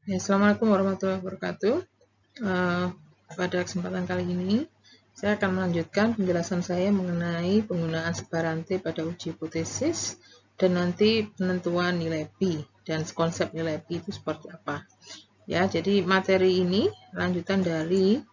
Ya, Assalamualaikum warahmatullahi wabarakatuh. Pada kesempatan kali ini, saya akan melanjutkan penjelasan saya mengenai penggunaan sebaran T pada uji hipotesis dan nanti penentuan nilai P dan konsep nilai P itu seperti apa. Ya, jadi materi ini lanjutan dari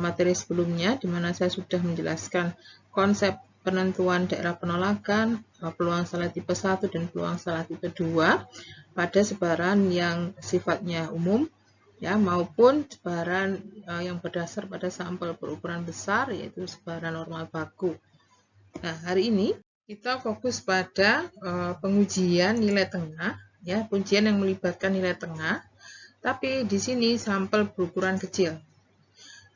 materi sebelumnya, di mana saya sudah menjelaskan konsep penentuan daerah penolakan, peluang salah tipe 1 dan peluang salah tipe 2 pada sebaran yang sifatnya umum, ya, maupun sebaran yang berdasar pada sampel berukuran besar, yaitu sebaran normal baku. Nah, hari ini kita fokus pada pengujian nilai tengah, ya, pengujian yang melibatkan nilai tengah, tapi di sini sampel berukuran kecil.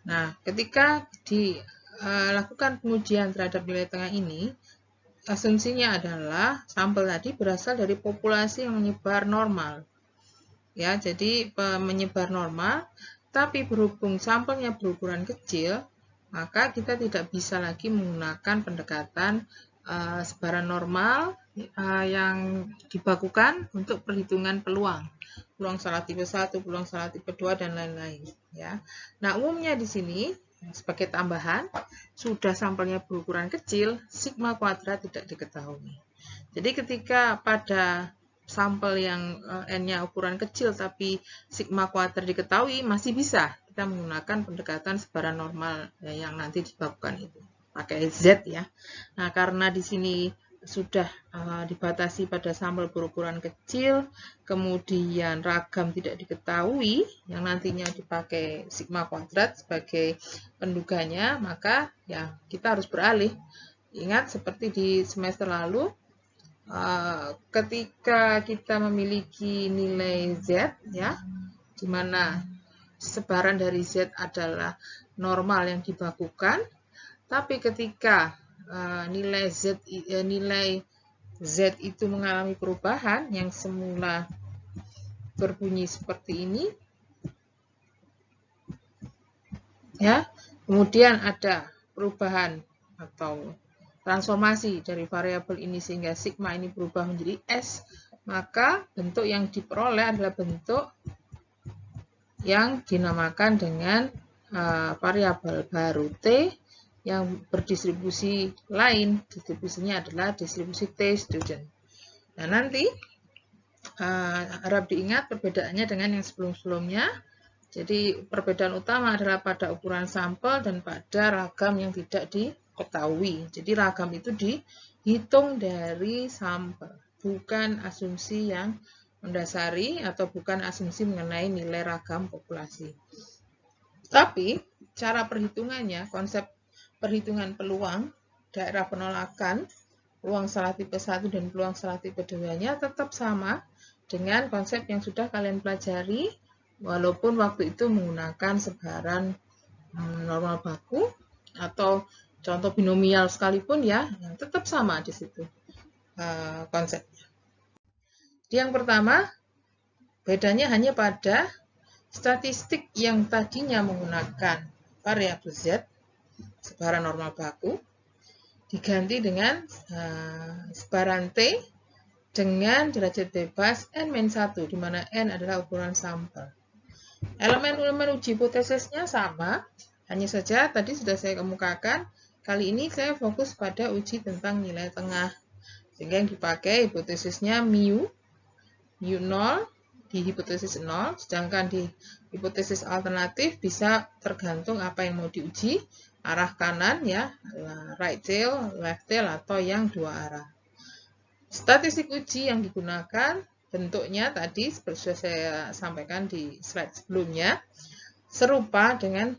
Nah, ketika dilakukan pengujian terhadap nilai tengah ini, asumsinya adalah sampel tadi berasal dari populasi yang menyebar normal. Ya, jadi menyebar normal, tapi berhubung sampelnya berukuran kecil, maka kita tidak bisa lagi menggunakan pendekatan sebaran normal yang dibakukan untuk perhitungan peluang salah tipe 1, peluang salah tipe 2, dan lain-lain, ya. Nah, umumnya di sini sebagai tambahan, sudah sampelnya berukuran kecil, sigma kuadrat tidak diketahui. Jadi ketika pada sampel yang N-nya ukuran kecil tapi sigma kuadrat diketahui, masih bisa kita menggunakan pendekatan sebaran normal yang nanti dibakukan itu pakai Z, ya. Nah, karena di sini sudah dibatasi pada sampel berukuran kecil, kemudian ragam tidak diketahui, yang nantinya dipakai sigma kuadrat sebagai penduganya, maka ya kita harus beralih. Ingat seperti di semester lalu, ketika kita memiliki nilai Z, ya, di mana sebaran dari Z adalah normal yang dibakukan, tapi ketika nilai Z itu mengalami perubahan yang semula berbunyi seperti ini, ya, kemudian ada perubahan atau transformasi dari variabel ini sehingga sigma ini berubah menjadi S, maka bentuk yang diperoleh adalah bentuk yang dinamakan dengan variabel baru T yang berdistribusi lain. Distribusinya adalah distribusi T student. Nah, nanti harap diingat perbedaannya dengan yang sebelum-sebelumnya. Jadi perbedaan utama adalah pada ukuran sampel dan pada ragam yang tidak diketahui. Jadi ragam itu dihitung dari sampel, bukan asumsi yang mendasari atau bukan asumsi mengenai nilai ragam populasi. Tapi cara perhitungannya, konsep perhitungan peluang daerah penolakan, peluang salah tipe 1 dan peluang salah tipe 2-nya tetap sama dengan konsep yang sudah kalian pelajari, walaupun waktu itu menggunakan sebaran normal baku atau contoh binomial sekalipun, ya, tetap sama di situ konsepnya. Yang pertama, bedanya hanya pada statistik yang tadinya menggunakan variabel Z, sebaran normal baku, diganti dengan sebaran T dengan derajat bebas N-1, di mana N adalah ukuran sampel. Elemen-elemen uji hipotesisnya sama, hanya saja tadi sudah saya kemukakan, kali ini saya fokus pada uji tentang nilai tengah, sehingga yang dipakai hipotesisnya mu 0 di hipotesis 0, sedangkan di hipotesis alternatif bisa tergantung apa yang mau diuji, arah kanan, ya, right tail, left tail, atau yang dua arah. Statistik uji yang digunakan bentuknya tadi seperti saya sampaikan di slide sebelumnya, serupa dengan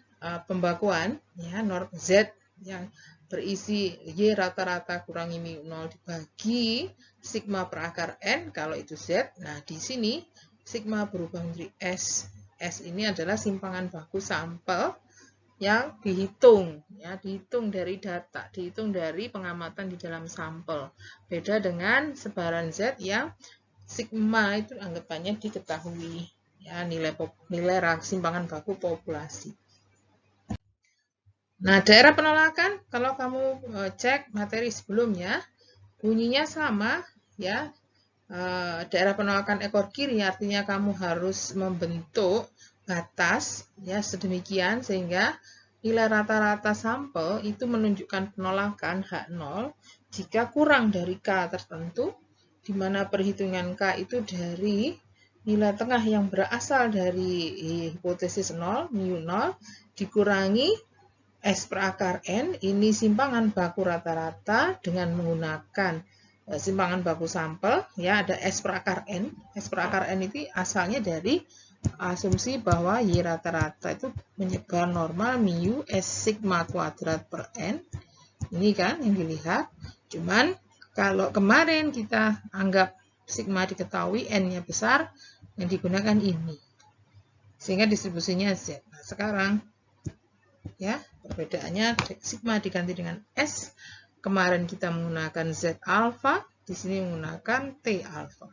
pembakuan, ya, norm Z yang berisi Y rata-rata kurangi mu 0 dibagi sigma per akar N kalau itu Z. Nah, di sini sigma berubah menjadi S. S ini adalah simpangan baku sampel yang dihitung, ya, dihitung dari data, dihitung dari pengamatan di dalam sampel. Beda dengan sebaran Z yang sigma itu anggapannya diketahui, ya, nilai simpangan baku populasi. Nah, daerah penolakan, kalau kamu cek materi sebelumnya, bunyinya sama, ya, daerah penolakan ekor kiri, artinya kamu harus membentuk batas ya sedemikian sehingga nilai rata-rata sampel itu menunjukkan penolakan H0 jika kurang dari K tertentu, di mana perhitungan K itu dari nilai tengah yang berasal dari hipotesis 0, mu 0, dikurangi S per akar N, ini simpangan baku rata-rata dengan menggunakan simpangan baku sampel, ya ada S per akar N. S per akar N itu asalnya dari asumsi bahwa Y rata-rata itu menyebar normal mu S sigma kuadrat per N. Ini kan yang dilihat. Cuman kalau kemarin kita anggap sigma diketahui, N-nya besar, yang digunakan ini. Sehingga distribusinya Z. Nah, sekarang ya perbedaannya sigma diganti dengan S. Kemarin kita menggunakan Z alpha, di sini menggunakan T alpha.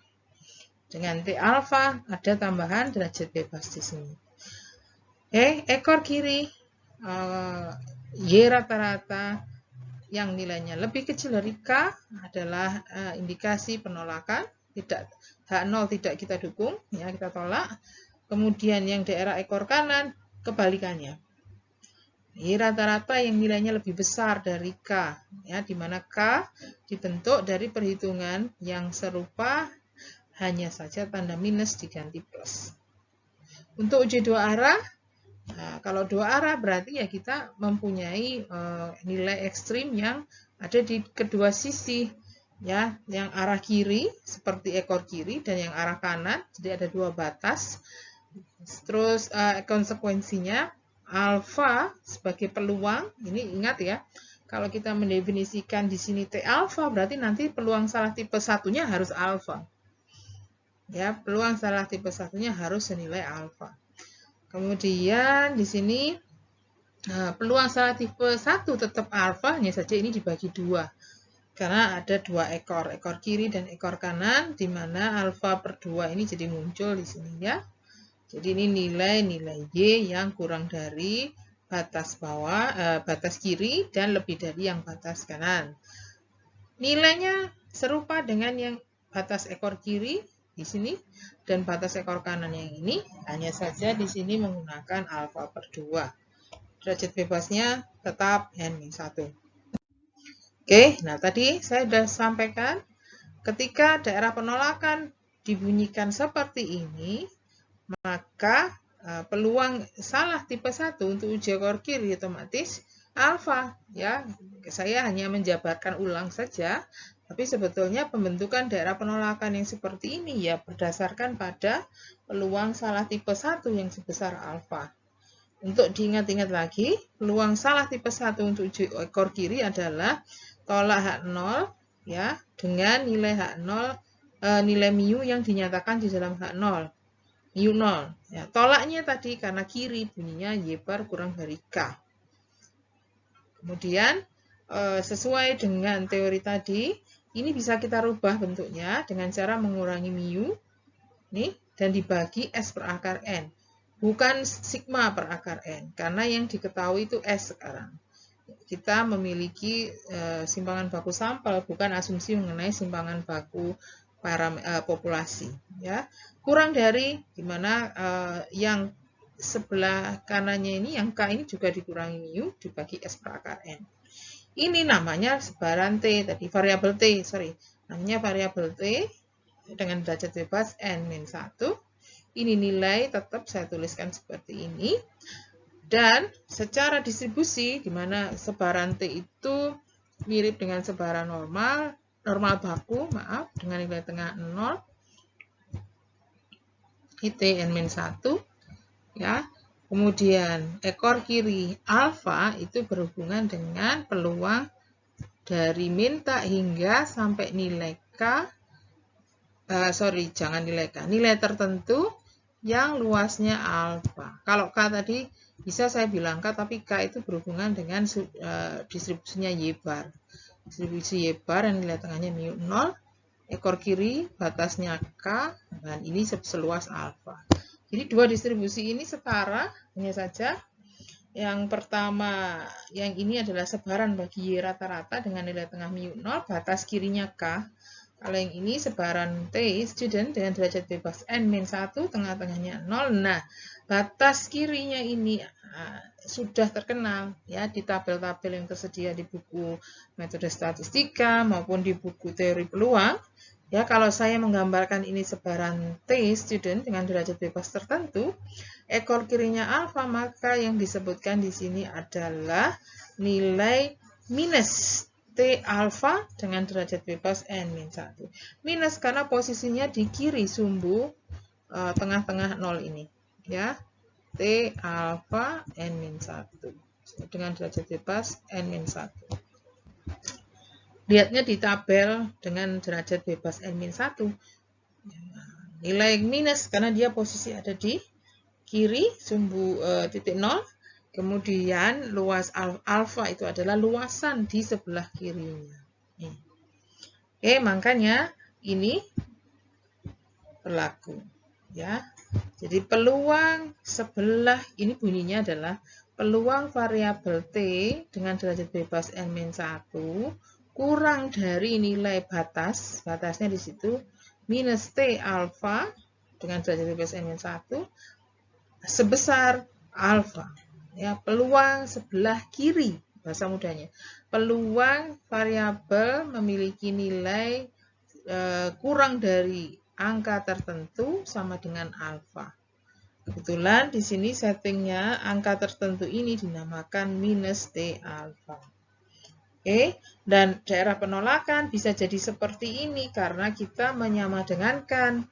Dengan T alpha ada tambahan derajat bebas di sini. Ekor kiri Y rata-rata yang nilainya lebih kecil dari K adalah indikasi penolakan, H0 tidak kita dukung, ya kita tolak. Kemudian yang daerah ekor kanan kebalikannya. Y rata-rata yang nilainya lebih besar dari K, ya, di mana K dibentuk dari perhitungan yang serupa, hanya saja tanda minus diganti plus. Untuk uji dua arah, nah, kalau dua arah berarti ya kita mempunyai nilai ekstrim yang ada di kedua sisi, ya, yang arah kiri seperti ekor kiri dan yang arah kanan, jadi ada dua batas. Terus konsekuensinya alfa sebagai peluang, ini ingat ya, kalau kita mendefinisikan di sini T alfa berarti nanti peluang salah tipe satunya harus alfa. Ya, peluang salah tipe satunya harus senilai alfa. Kemudian di sini peluang salah tipe 1 tetap alfa, hanya saja ini dibagi dua. Karena ada dua ekor kiri dan ekor kanan, di mana alfa per 2 ini jadi muncul di sini ya. Jadi ini nilai Y yang kurang dari batas bawah, batas kiri dan lebih dari yang batas kanan. Nilainya serupa dengan yang batas ekor kiri di sini dan batas ekor kanan yang ini, hanya saja di sini menggunakan alfa per 2. Derajat bebasnya tetap N-1. Oke, nah tadi saya sudah sampaikan ketika daerah penolakan dibunyikan seperti ini, maka peluang salah tipe 1 untuk uji ekor kiri otomatis alfa, ya. Saya hanya menjabarkan ulang saja, tapi sebetulnya pembentukan daerah penolakan yang seperti ini ya berdasarkan pada peluang salah tipe 1 yang sebesar alfa. Untuk diingat-ingat lagi, peluang salah tipe 1 untuk uji ekor kiri adalah tolak H0 ya dengan nilai H0 nilai mu yang dinyatakan di dalam H0. mu 0. Ya, tolaknya tadi karena kiri bunyinya Y bar kurang dari K. Kemudian sesuai dengan teori tadi, ini bisa kita rubah bentuknya dengan cara mengurangi mu nih dan dibagi S per akar N. Bukan sigma per akar N, karena yang diketahui itu S sekarang. Kita memiliki simpangan baku sampel, bukan asumsi mengenai simpangan baku populasi, ya. Kurang dari dimana yang sebelah kanannya ini, yang K ini juga dikurangi mu dibagi S per akar N. Ini namanya sebaran T tadi, variabel T, namanya variabel T dengan derajat bebas N-1. Ini nilai tetap saya tuliskan seperti ini. Dan secara distribusi, di mana sebaran T itu mirip dengan sebaran normal baku, dengan nilai tengah 0, IT N-1, ya. Kemudian ekor kiri alfa itu berhubungan dengan peluang dari min tak hingga sampai nilai K, jangan nilai K, nilai tertentu yang luasnya alfa. Kalau K tadi bisa saya bilang K, tapi K itu berhubungan dengan distribusinya Y bar. Distribusi Y bar yang nilai tengahnya mu 0, ekor kiri batasnya K, dan ini seluas alfa. Jadi dua distribusi ini setara, hanya saja yang pertama, yang ini adalah sebaran bagi Y rata-rata dengan nilai tengah mu 0, batas kirinya K. Kalau yang ini sebaran T, student dengan derajat bebas N-1, tengah-tengahnya 0. Nah, batas kirinya ini sudah terkenal ya di tabel-tabel yang tersedia di buku metode statistika maupun di buku teori peluang. Ya, kalau saya menggambarkan ini sebaran T, student dengan derajat bebas tertentu, ekor kirinya alfa, maka yang disebutkan di sini adalah nilai minus T alfa dengan derajat bebas N-1. Minus karena posisinya di kiri sumbu tengah-tengah 0 ini. Ya, T alfa N-1 dengan derajat bebas N-1. Lihatnya di tabel dengan derajat bebas N-1. Nilai minus karena dia posisi ada di kiri sumbu titik 0. Kemudian luas alfa itu adalah luasan di sebelah kirinya. Oke, makanya ini berlaku. Ya. Jadi peluang sebelah ini bunyinya adalah peluang variabel T dengan derajat bebas N-1 kurang dari nilai batas, batasnya di situ minus T alfa dengan derajat bebas N-1 sebesar alfa. Ya, peluang sebelah kiri, bahasa mudahnya. Peluang variabel memiliki nilai kurang dari angka tertentu sama dengan alfa. Kebetulan di sini settingnya angka tertentu ini dinamakan minus T alfa. Oke, dan daerah penolakan bisa jadi seperti ini karena kita menyamadengankan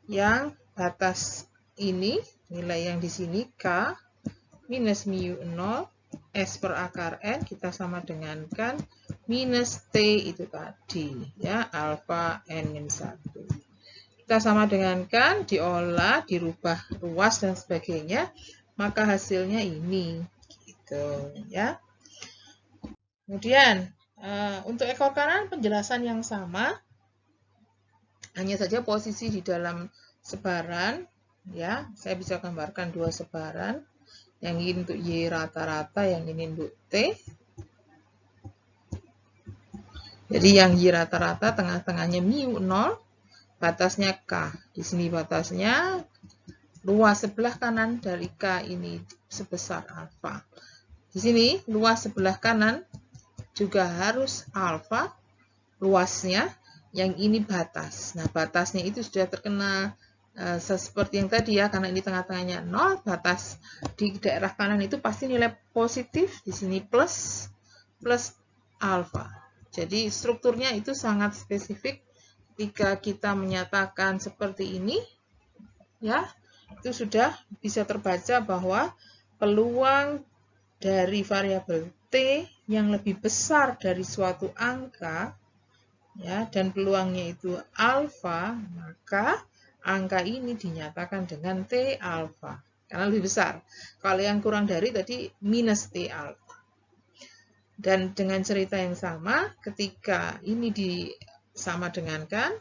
yang batas ini, nilai yang di sini K minus mu 0 S per akar N kita sama dengankan minus T itu tadi ya alfa N-1. Kita sama dengankan, diolah, dirubah ruas dan sebagainya, maka hasilnya ini gitu ya. Kemudian untuk ekor kanan penjelasan yang sama, hanya saja posisi di dalam sebaran ya. Saya bisa gambarkan dua sebaran. Yang ini untuk Y rata-rata, yang ini untuk T. Jadi yang Y rata-rata tengah-tengahnya mu 0, batasnya K. Di sini batasnya luas sebelah kanan dari K ini sebesar alfa. Di sini luas sebelah kanan juga harus alfa luasnya, yang ini batas. Nah, batasnya itu sudah terkenal seperti yang tadi ya, karena ini tengah-tengahnya 0, batas di daerah kanan itu pasti nilai positif, di sini plus alfa. Jadi strukturnya itu sangat spesifik. Ketika kita menyatakan seperti ini, ya, itu sudah bisa terbaca bahwa peluang dari variabel T yang lebih besar dari suatu angka, ya, dan peluangnya itu alfa, maka angka ini dinyatakan dengan T alfa, karena lebih besar. Kalau yang kurang dari tadi minus T alfa. Dan dengan cerita yang sama, ketika ini disama dengankan,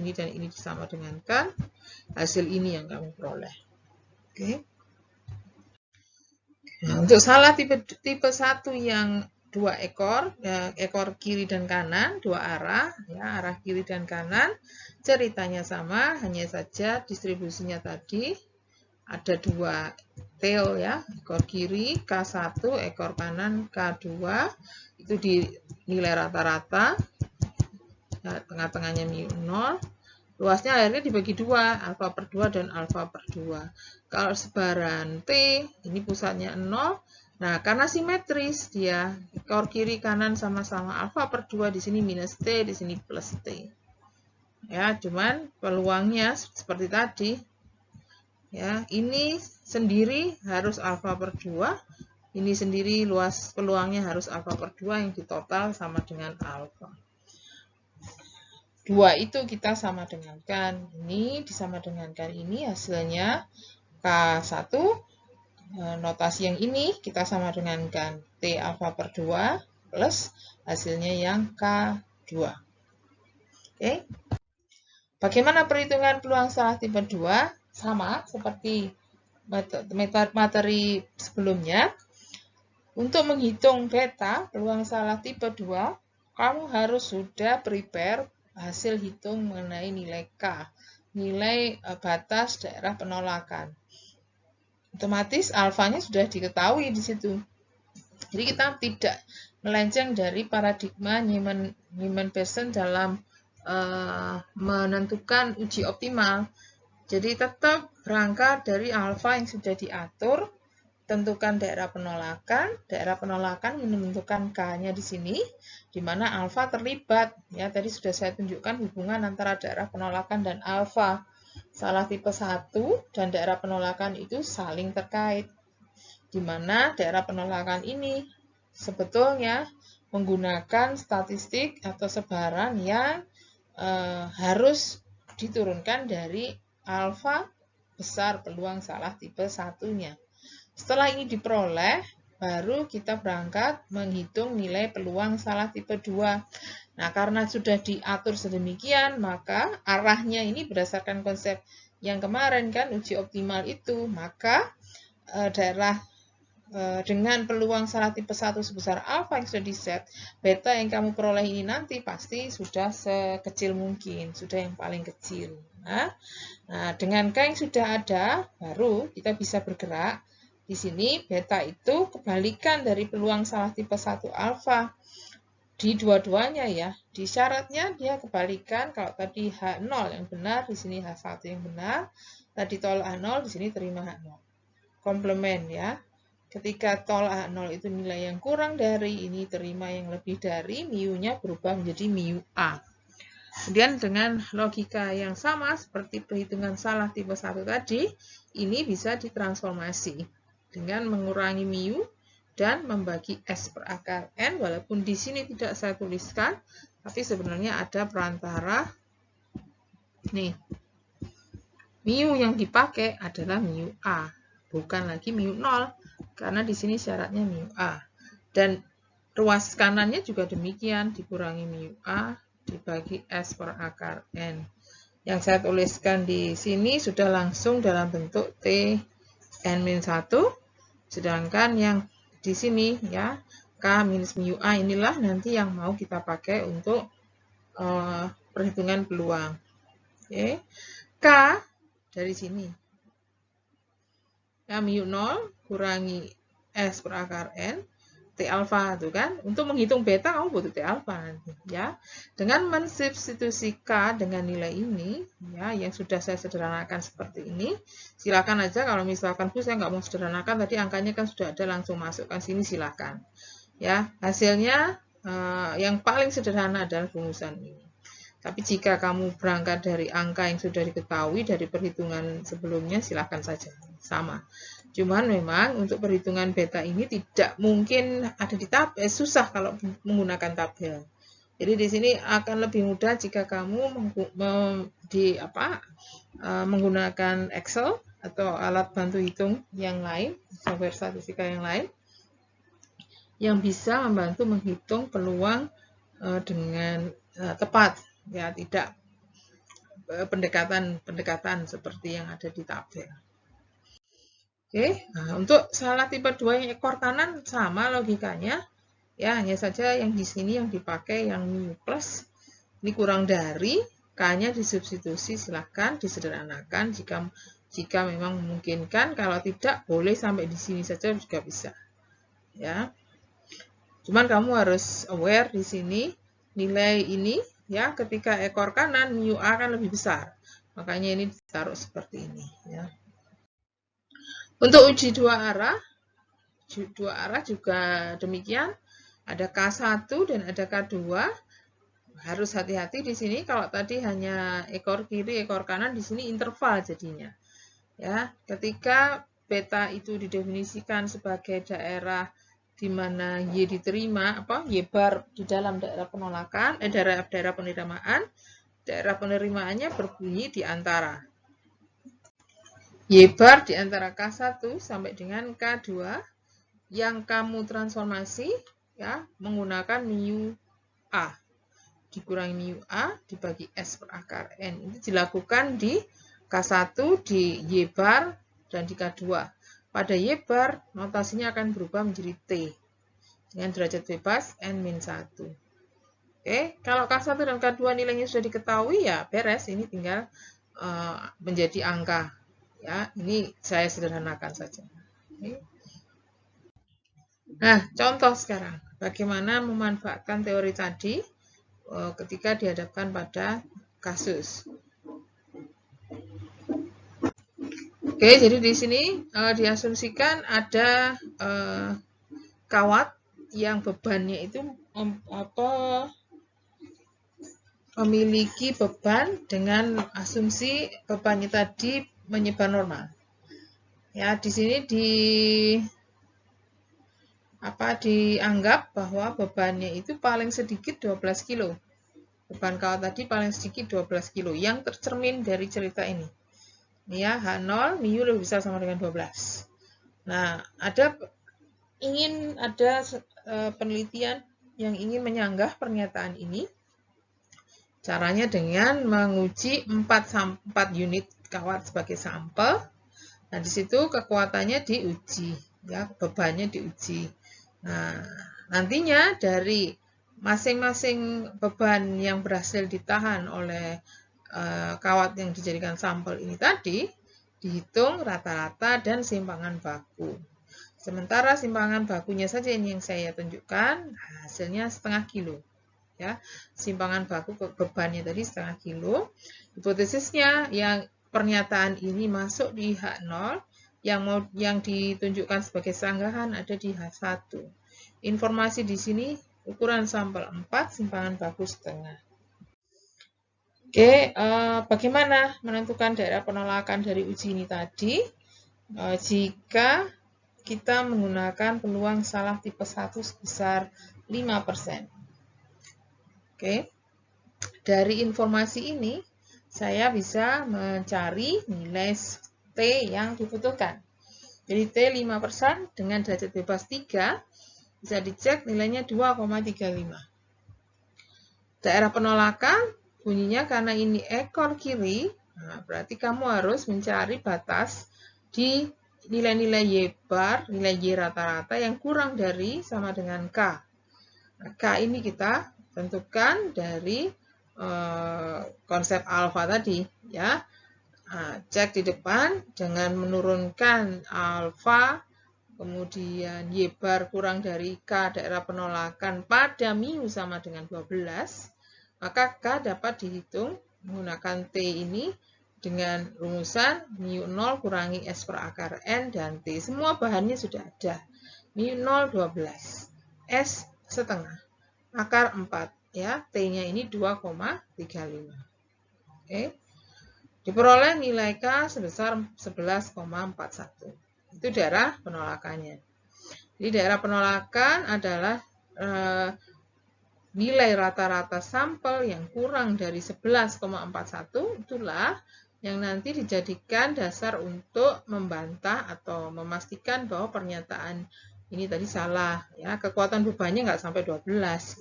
ini dan ini disama dengankan, hasil ini yang kamu peroleh. Oke. Nah, untuk salah tipe 1 yang dua ekor, ya, ekor kiri dan kanan, dua arah, ya, arah kiri dan kanan, ceritanya sama, hanya saja distribusinya tadi ada dua tail ya, ekor kiri K1, ekor kanan K2, itu di nilai rata-rata, ya, tengah-tengahnya mu 0, luasnya akhirnya dibagi dua, alfa per 2 dan alfa per 2. Kalau sebaran T, ini pusatnya 0, nah, karena simetris dia, ekor kiri kanan sama-sama alfa per 2, di sini minus T, di sini plus T. Ya, cuman peluangnya seperti tadi. Ya, ini sendiri harus alfa per 2, ini sendiri luas peluangnya harus alfa per 2 yang ditotal sama dengan alfa. 2 itu kita sama dengankan, ini disama dengankan ini, hasilnya K1. Notasi yang ini kita sama dengankan T alfa per 2 plus hasilnya yang K2. Oke. Bagaimana perhitungan peluang salah tipe 2? Sama seperti materi sebelumnya. Untuk menghitung beta peluang salah tipe 2, kamu harus sudah prepare hasil hitung mengenai nilai K, nilai batas daerah penolakan. Otomatis alfanya sudah diketahui di situ. Jadi kita tidak melenceng dari paradigma Neyman-Pearson dalam menentukan uji optimal. Jadi tetap berangkat dari alfa yang sudah diatur, tentukan daerah penolakan menentukan K-nya di sini, di mana alfa terlibat. Ya, tadi sudah saya tunjukkan hubungan antara daerah penolakan dan alfa. Salah tipe 1 dan daerah penolakan itu saling terkait, di mana daerah penolakan ini sebetulnya menggunakan statistik atau sebaran yang harus diturunkan dari alfa besar peluang salah tipe 1-nya. Setelah ini diperoleh, baru kita berangkat menghitung nilai peluang salah tipe 2. Nah, karena sudah diatur sedemikian, maka arahnya ini berdasarkan konsep yang kemarin kan, uji optimal itu, maka daerah dengan peluang salah tipe 1 sebesar alfa yang sudah diset, beta yang kamu peroleh ini nanti pasti sudah sekecil mungkin, sudah yang paling kecil. Nah, dengan K yang sudah ada, baru kita bisa bergerak. Di sini beta itu kebalikan dari peluang salah tipe 1 alfa. Di dua-duanya ya, di syaratnya dia kebalikan. Kalau tadi H0 yang benar, di sini H1 yang benar. Tadi tolak H0, di sini terima H0. Komplement ya. Ketika tolak H0 itu nilai yang kurang dari, ini terima yang lebih dari, mu-nya berubah menjadi mu A. Kemudian dengan logika yang sama seperti perhitungan salah tipe 1 tadi, ini bisa ditransformasi dengan mengurangi mu dan membagi S per akar N, walaupun di sini tidak saya tuliskan, tapi sebenarnya ada perantara. Nih, mu yang dipakai adalah mu A, bukan lagi mu 0, karena di sini syaratnya mu A. Dan ruas kanannya juga demikian, dikurangi mu A, dibagi S per akar N. Yang saya tuliskan di sini sudah langsung dalam bentuk T N-1, sedangkan yang di sini ya K minus mu A inilah nanti yang mau kita pakai untuk perhitungan peluang. Oke. K dari sini ya mu 0 kurangi S per akar N T alfa itu kan, untuk menghitung beta kamu butuh T alfa nanti ya. Dengan mensubstitusi K dengan nilai ini ya, yang sudah saya sederhanakan seperti ini, silakan aja kalau misalkan Bu saya nggak mau sederhanakan, tadi angkanya kan sudah ada, langsung masukkan sini silakan ya. Hasilnya yang paling sederhana adalah rumusan ini. Tapi jika kamu berangkat dari angka yang sudah diketahui dari perhitungan sebelumnya, silakan saja sama. Cuman memang untuk perhitungan beta ini tidak mungkin ada di tabel, susah kalau menggunakan tabel. Jadi di sini akan lebih mudah jika kamu menggunakan Excel atau alat bantu hitung yang lain, software statistika yang lain, yang bisa membantu menghitung peluang dengan tepat, ya tidak pendekatan seperti yang ada di tabel. Oke, nah, untuk salah tipe 2 yang ekor kanan sama logikanya. Ya, hanya saja yang di sini yang dipakai yang mu plus. Ini kurang dari, K-nya disubstitusi, silahkan disederhanakan jika memang memungkinkan. Kalau tidak, boleh sampai di sini saja juga bisa. Ya. Cuman kamu harus aware di sini nilai ini ya, ketika ekor kanan mu A kan lebih besar. Makanya ini ditaruh seperti ini ya. Untuk uji dua arah juga demikian, ada K1 dan ada K2. Harus hati-hati di sini, kalau tadi hanya ekor kiri, ekor kanan, di sini interval jadinya. Ya, ketika beta itu didefinisikan sebagai daerah di mana Y diterima, Y bar di dalam daerah penolakan, daerah penerimaan, daerah penerimaannya berbunyi di antara Y bar di antara K1 sampai dengan K2 yang kamu transformasi ya menggunakan mu A dikurangi mu A dibagi S per akar N. Itu dilakukan di K1, di Y bar, dan di K2. Pada Y bar, notasinya akan berubah menjadi T dengan derajat bebas N-1. Oke, kalau K1 dan K2 nilainya sudah diketahui ya beres, ini tinggal menjadi angka. Ya, ini saya sederhanakan saja. Oke. Nah, contoh sekarang, bagaimana memanfaatkan teori tadi ketika dihadapkan pada kasus. Oke, jadi di sini diasumsikan ada kawat yang bebannya itu memiliki beban dengan asumsi bebannya tadi menyebar normal. Ya, di sini dianggap bahwa bebannya itu paling sedikit 12 kilo. Beban kawat tadi paling sedikit 12 kilo yang tercermin dari cerita ini. Ya, H0 mu lebih besar sama dengan 12. Nah, ada penelitian yang ingin menyanggah pernyataan ini. Caranya dengan menguji 4 unit kawat sebagai sampel. Nah, di situ kekuatannya diuji, ya, bebannya diuji. Nah, nantinya dari masing-masing beban yang berhasil ditahan oleh kawat yang dijadikan sampel ini tadi, dihitung rata-rata dan simpangan baku. Sementara simpangan bakunya saja ini yang saya tunjukkan, hasilnya setengah kilo. Ya, simpangan baku bebannya tadi setengah kilo. Hipotesisnya yang pernyataan ini masuk di H0, yang ditunjukkan sebagai sanggahan ada di H1. Informasi di sini ukuran sampel 4, simpangan baku setengah. Oke, bagaimana menentukan daerah penolakan dari uji ini tadi? Jika kita menggunakan peluang salah tipe 1 sebesar 5%. Oke, dari informasi ini saya bisa mencari nilai T yang dibutuhkan. Jadi T 5% dengan derajat bebas 3 bisa dicek nilainya 2,35. Daerah penolakan bunyinya karena ini ekor kiri, nah berarti kamu harus mencari batas di nilai-nilai Y bar, nilai Y rata-rata yang kurang dari sama dengan K. Nah, K ini kita tentukan dari konsep alfa tadi, ya. Nah, cek di depan dengan menurunkan alfa, kemudian Y bar kurang dari K daerah penolakan pada mu sama dengan 12, maka K dapat dihitung menggunakan T ini dengan rumusan mu 0 kurangi S per akar N dan T. Semua bahannya sudah ada. Mu 0 12, S setengah, akar 4. Ya, T-nya ini 2,35. Oke. Diperoleh nilai K sebesar 11,41. Itu daerah penolakannya. Jadi daerah penolakan adalah nilai rata-rata sampel yang kurang dari 11,41, itulah yang nanti dijadikan dasar untuk membantah atau memastikan bahwa pernyataan ini tadi salah, ya. Kekuatan bebannya nggak sampai 12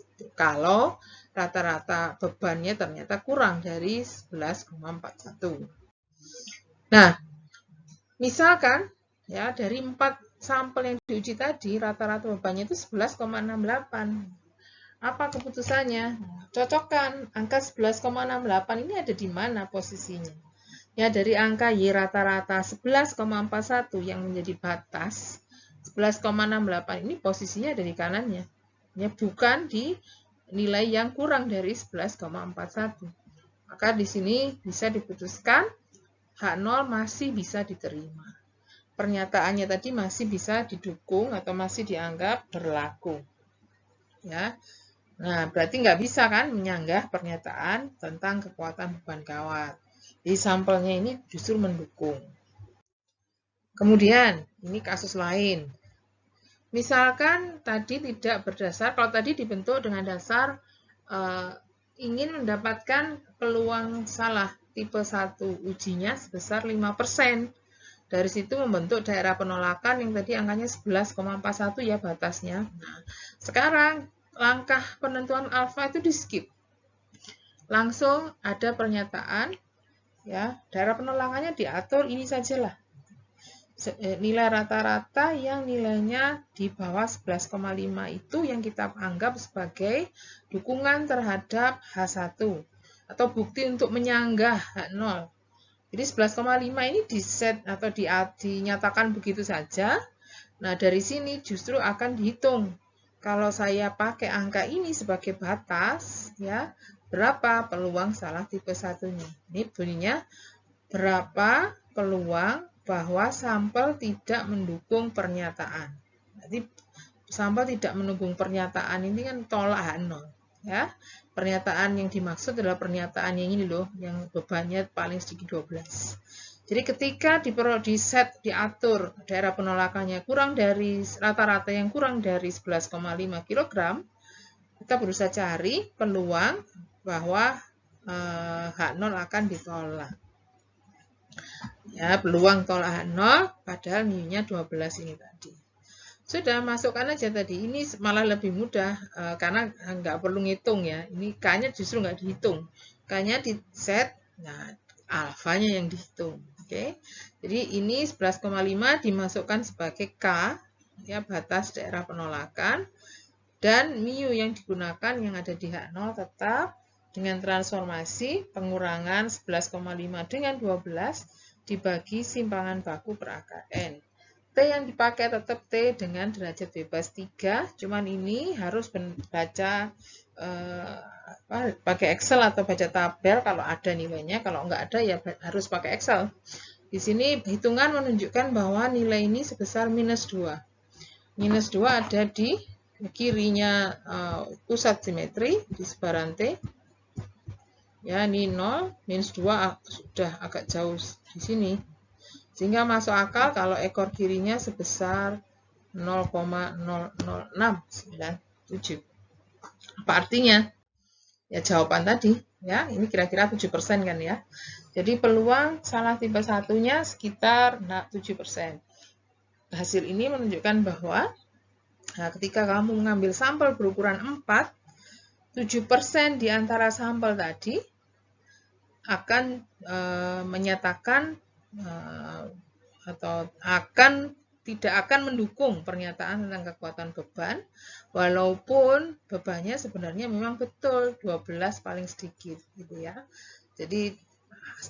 gitu. Kalau rata-rata bebannya ternyata kurang dari 11,41. Nah, misalkan ya dari 4 sampel yang diuji tadi rata-rata bebannya itu 11,68. Apa keputusannya? Cocokkan angka 11,68 ini ada di mana posisinya? Ya, dari angka Y rata-rata 11,41 yang menjadi batas, 11,68 ini posisinya ada di kanannya. Ya, bukan di nilai yang kurang dari 11,41. Maka di sini bisa diputuskan H0 masih bisa diterima. Pernyataannya tadi masih bisa didukung atau masih dianggap berlaku. Ya. Nah, berarti nggak bisa kan menyanggah pernyataan tentang kekuatan beban kawat. Jadi sampelnya ini justru mendukung. Kemudian, ini kasus lain. Misalkan tadi tidak berdasar, kalau tadi dibentuk dengan dasar ingin mendapatkan peluang salah tipe 1 ujinya sebesar 5%. Dari situ membentuk daerah penolakan yang tadi angkanya 11,41 ya batasnya. Nah, sekarang langkah penentuan alfa itu di skip. Langsung ada pernyataan, ya, daerah penolakannya diatur ini sajalah. nilai rata-rata yang nilainya di bawah 11,5 itu yang kita anggap sebagai dukungan terhadap H1 atau bukti untuk menyanggah H0. Jadi 11,5 ini diset atau dinyatakan begitu saja. Nah, dari sini justru akan dihitung. Kalau saya pakai angka ini sebagai batas, ya, berapa peluang salah tipe 1-nya? Ini bunyinya, berapa peluang bahwa sampel tidak mendukung pernyataan. Jadi sampel tidak mendukung pernyataan ini kan tolak H0, ya. Pernyataan yang dimaksud adalah pernyataan yang ini loh, yang bebannya paling sedikit 12. Jadi ketika diatur daerah penolakannya kurang dari rata-rata yang kurang dari 11,5 kg, kita berusaha cari peluang bahwa H0 akan ditolak. Ya, peluang tolak H0 padahal mu-nya 12 ini tadi. Sudah, masukkan aja tadi. Ini malah lebih mudah karena nggak perlu ngitung ya. Ini K-nya justru nggak dihitung. K-nya di set, nah alfanya yang dihitung. Oke. Jadi ini 11,5 dimasukkan sebagai K, ya, batas daerah penolakan. Dan mu yang digunakan yang ada di H0 tetap dengan transformasi pengurangan 11,5 dengan 12 dibagi simpangan baku per akar N. T yang dipakai tetap T dengan derajat bebas 3, cuman ini harus baca pakai Excel atau baca tabel kalau ada nilainya, kalau nggak ada ya harus pakai Excel. Di sini hitungan menunjukkan bahwa nilai ini sebesar minus 2. Minus 2 ada di kirinya pusat simetri di sebaran T. Ya, ini 0, minus 2 sudah agak jauh di sini. Sehingga masuk akal kalau ekor kirinya sebesar 0,00697. Apa artinya? Ya jawaban tadi, ya ini kira-kira 7% kan ya. Jadi peluang salah tipe 1-nya sekitar 7%. Hasil ini menunjukkan bahwa ketika kamu mengambil sampel berukuran 4, 7% di antara sampel tadi akan menyatakan atau tidak akan mendukung pernyataan tentang kekuatan beban, walaupun bebannya sebenarnya memang betul 12 paling sedikit gitu ya. Jadi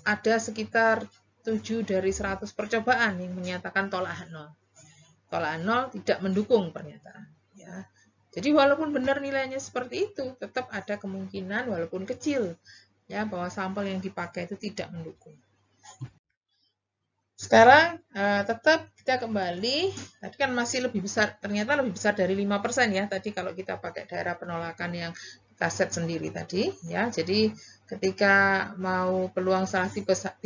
ada sekitar 7 dari 100 percobaan yang menyatakan tolak H0. Tolak H0 tidak mendukung pernyataan ya. Jadi walaupun benar nilainya seperti itu, tetap ada kemungkinan walaupun kecil ya bahwa sampel yang dipakai itu tidak mendukung. Sekarang tetap kita kembali, tadi kan masih lebih besar, ternyata lebih besar dari 5% ya tadi kalau kita pakai daerah penolakan yang kita set sendiri tadi ya. Jadi ketika mau peluang salah tipe 1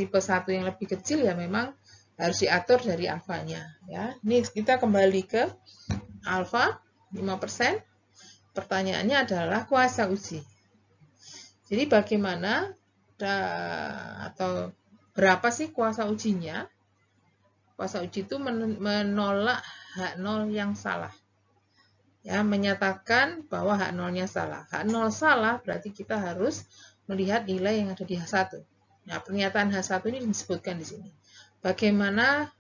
yang lebih kecil ya memang harus diatur dari alfanya ya. Ini kita kembali ke alfa 5%. Pertanyaannya adalah kuasa uji. Jadi bagaimana atau berapa sih kuasa ujinya? Kuasa uji itu menolak H0 yang salah. Ya, menyatakan bahwa H0-nya salah. H0 salah berarti kita harus melihat nilai yang ada di H1. Nah, pernyataan H1 ini disebutkan di sini. Bagaimana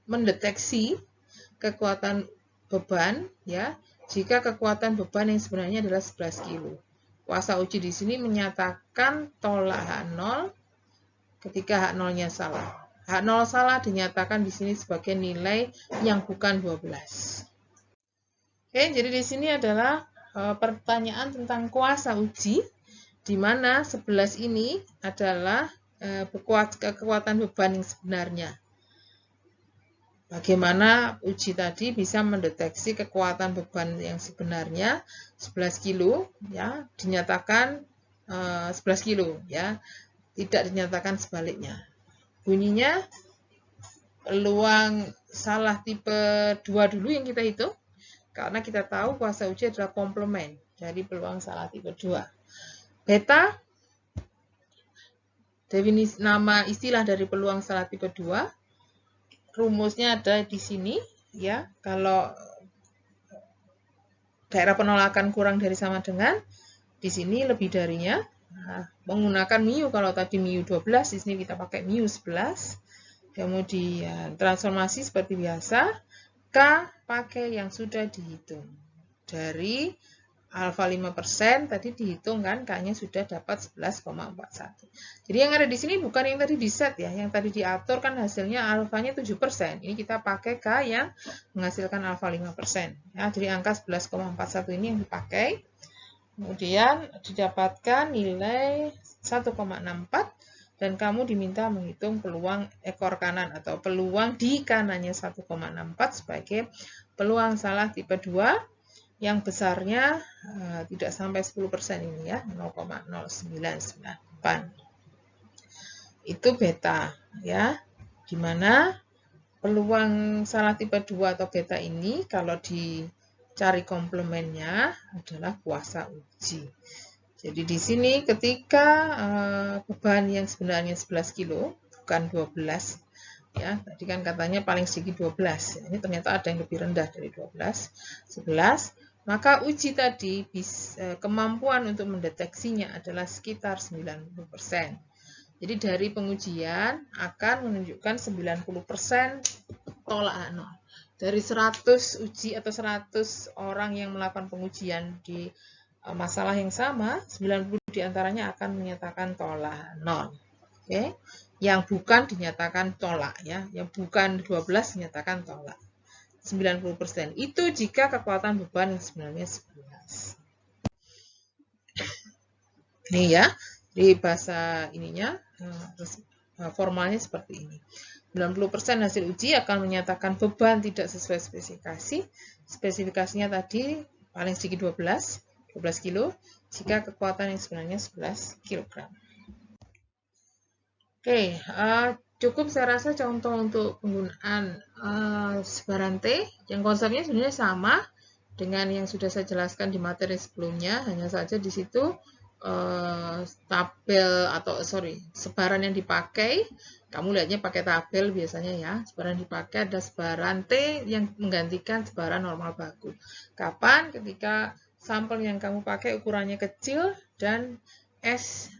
mendeteksi kekuatan beban ya, jika kekuatan beban yang sebenarnya adalah 11 kg. Kuasa uji di sini menyatakan tolak H0 ketika H0-nya salah. H0 salah dinyatakan di sini sebagai nilai yang bukan 12. Oke, jadi di sini adalah pertanyaan tentang kuasa uji, di mana 11 ini adalah kekuatan beban yang sebenarnya. Bagaimana uji tadi bisa mendeteksi kekuatan beban yang sebenarnya 11 kg, ya, dinyatakan 11 kg, ya, tidak dinyatakan sebaliknya. Bunyinya peluang salah tipe 2 dulu yang kita hitung, karena kita tahu kuasa uji adalah komplement dari peluang salah tipe 2. Beta, definisi nama istilah dari peluang salah tipe 2, rumusnya ada di sini, ya. Kalau daerah penolakan kurang dari sama dengan, di sini lebih darinya. Nah, menggunakan mu, kalau tadi mu 12, di sini kita pakai mu 11. Kemudian transformasi seperti biasa, K pakai yang sudah dihitung. Dari alfa 5% tadi dihitung kan, K-nya sudah dapat 11,41. Jadi yang ada di sini bukan yang tadi di set ya, yang tadi diatur kan hasilnya alfanya 7%. Ini kita pakai K yang menghasilkan alfa 5%. Ya, jadi angka 11,41 ini yang dipakai. Kemudian didapatkan nilai 1,64 dan kamu diminta menghitung peluang ekor kanan atau peluang di kanannya 1,64 sebagai peluang salah tipe 2 yang besarnya tidak sampai 10% ini ya, 0,0998. Itu beta ya. Dimana peluang salah tipe 2 atau beta ini kalau dicari komplemennya adalah kuasa uji. Jadi di sini ketika beban yang sebenarnya 11 kilo, bukan 12, ya, tadi kan katanya paling sedikit 12, ini ternyata ada yang lebih rendah dari 12, 11, maka uji tadi kemampuan untuk mendeteksinya adalah sekitar 90%. Jadi dari pengujian akan menunjukkan 90% tolak nol. Dari 100 uji atau 100 orang yang melakukan pengujian di masalah yang sama, 90 diantaranya akan menyatakan tolak 0. Oke. Yang bukan dinyatakan tolak ya, yang bukan 12 dinyatakan tolak. 90%. Itu jika kekuatan beban yang sebenarnya 11. Ini ya, di bahasa ininya formalnya seperti ini. 90% hasil uji akan menyatakan beban tidak sesuai spesifikasi. Spesifikasinya tadi paling sedikit 12 kilo, jika kekuatan yang sebenarnya 11 kg. Oke, cukup saya rasa contoh untuk penggunaan sebaran T, yang konsepnya sebenarnya sama dengan yang sudah saya jelaskan di materi sebelumnya, hanya saja di situ sebaran yang dipakai, kamu lihatnya pakai tabel biasanya ya, sebaran dipakai ada sebaran T yang menggantikan sebaran normal baku. Kapan? Ketika sampel yang kamu pakai ukurannya kecil dan S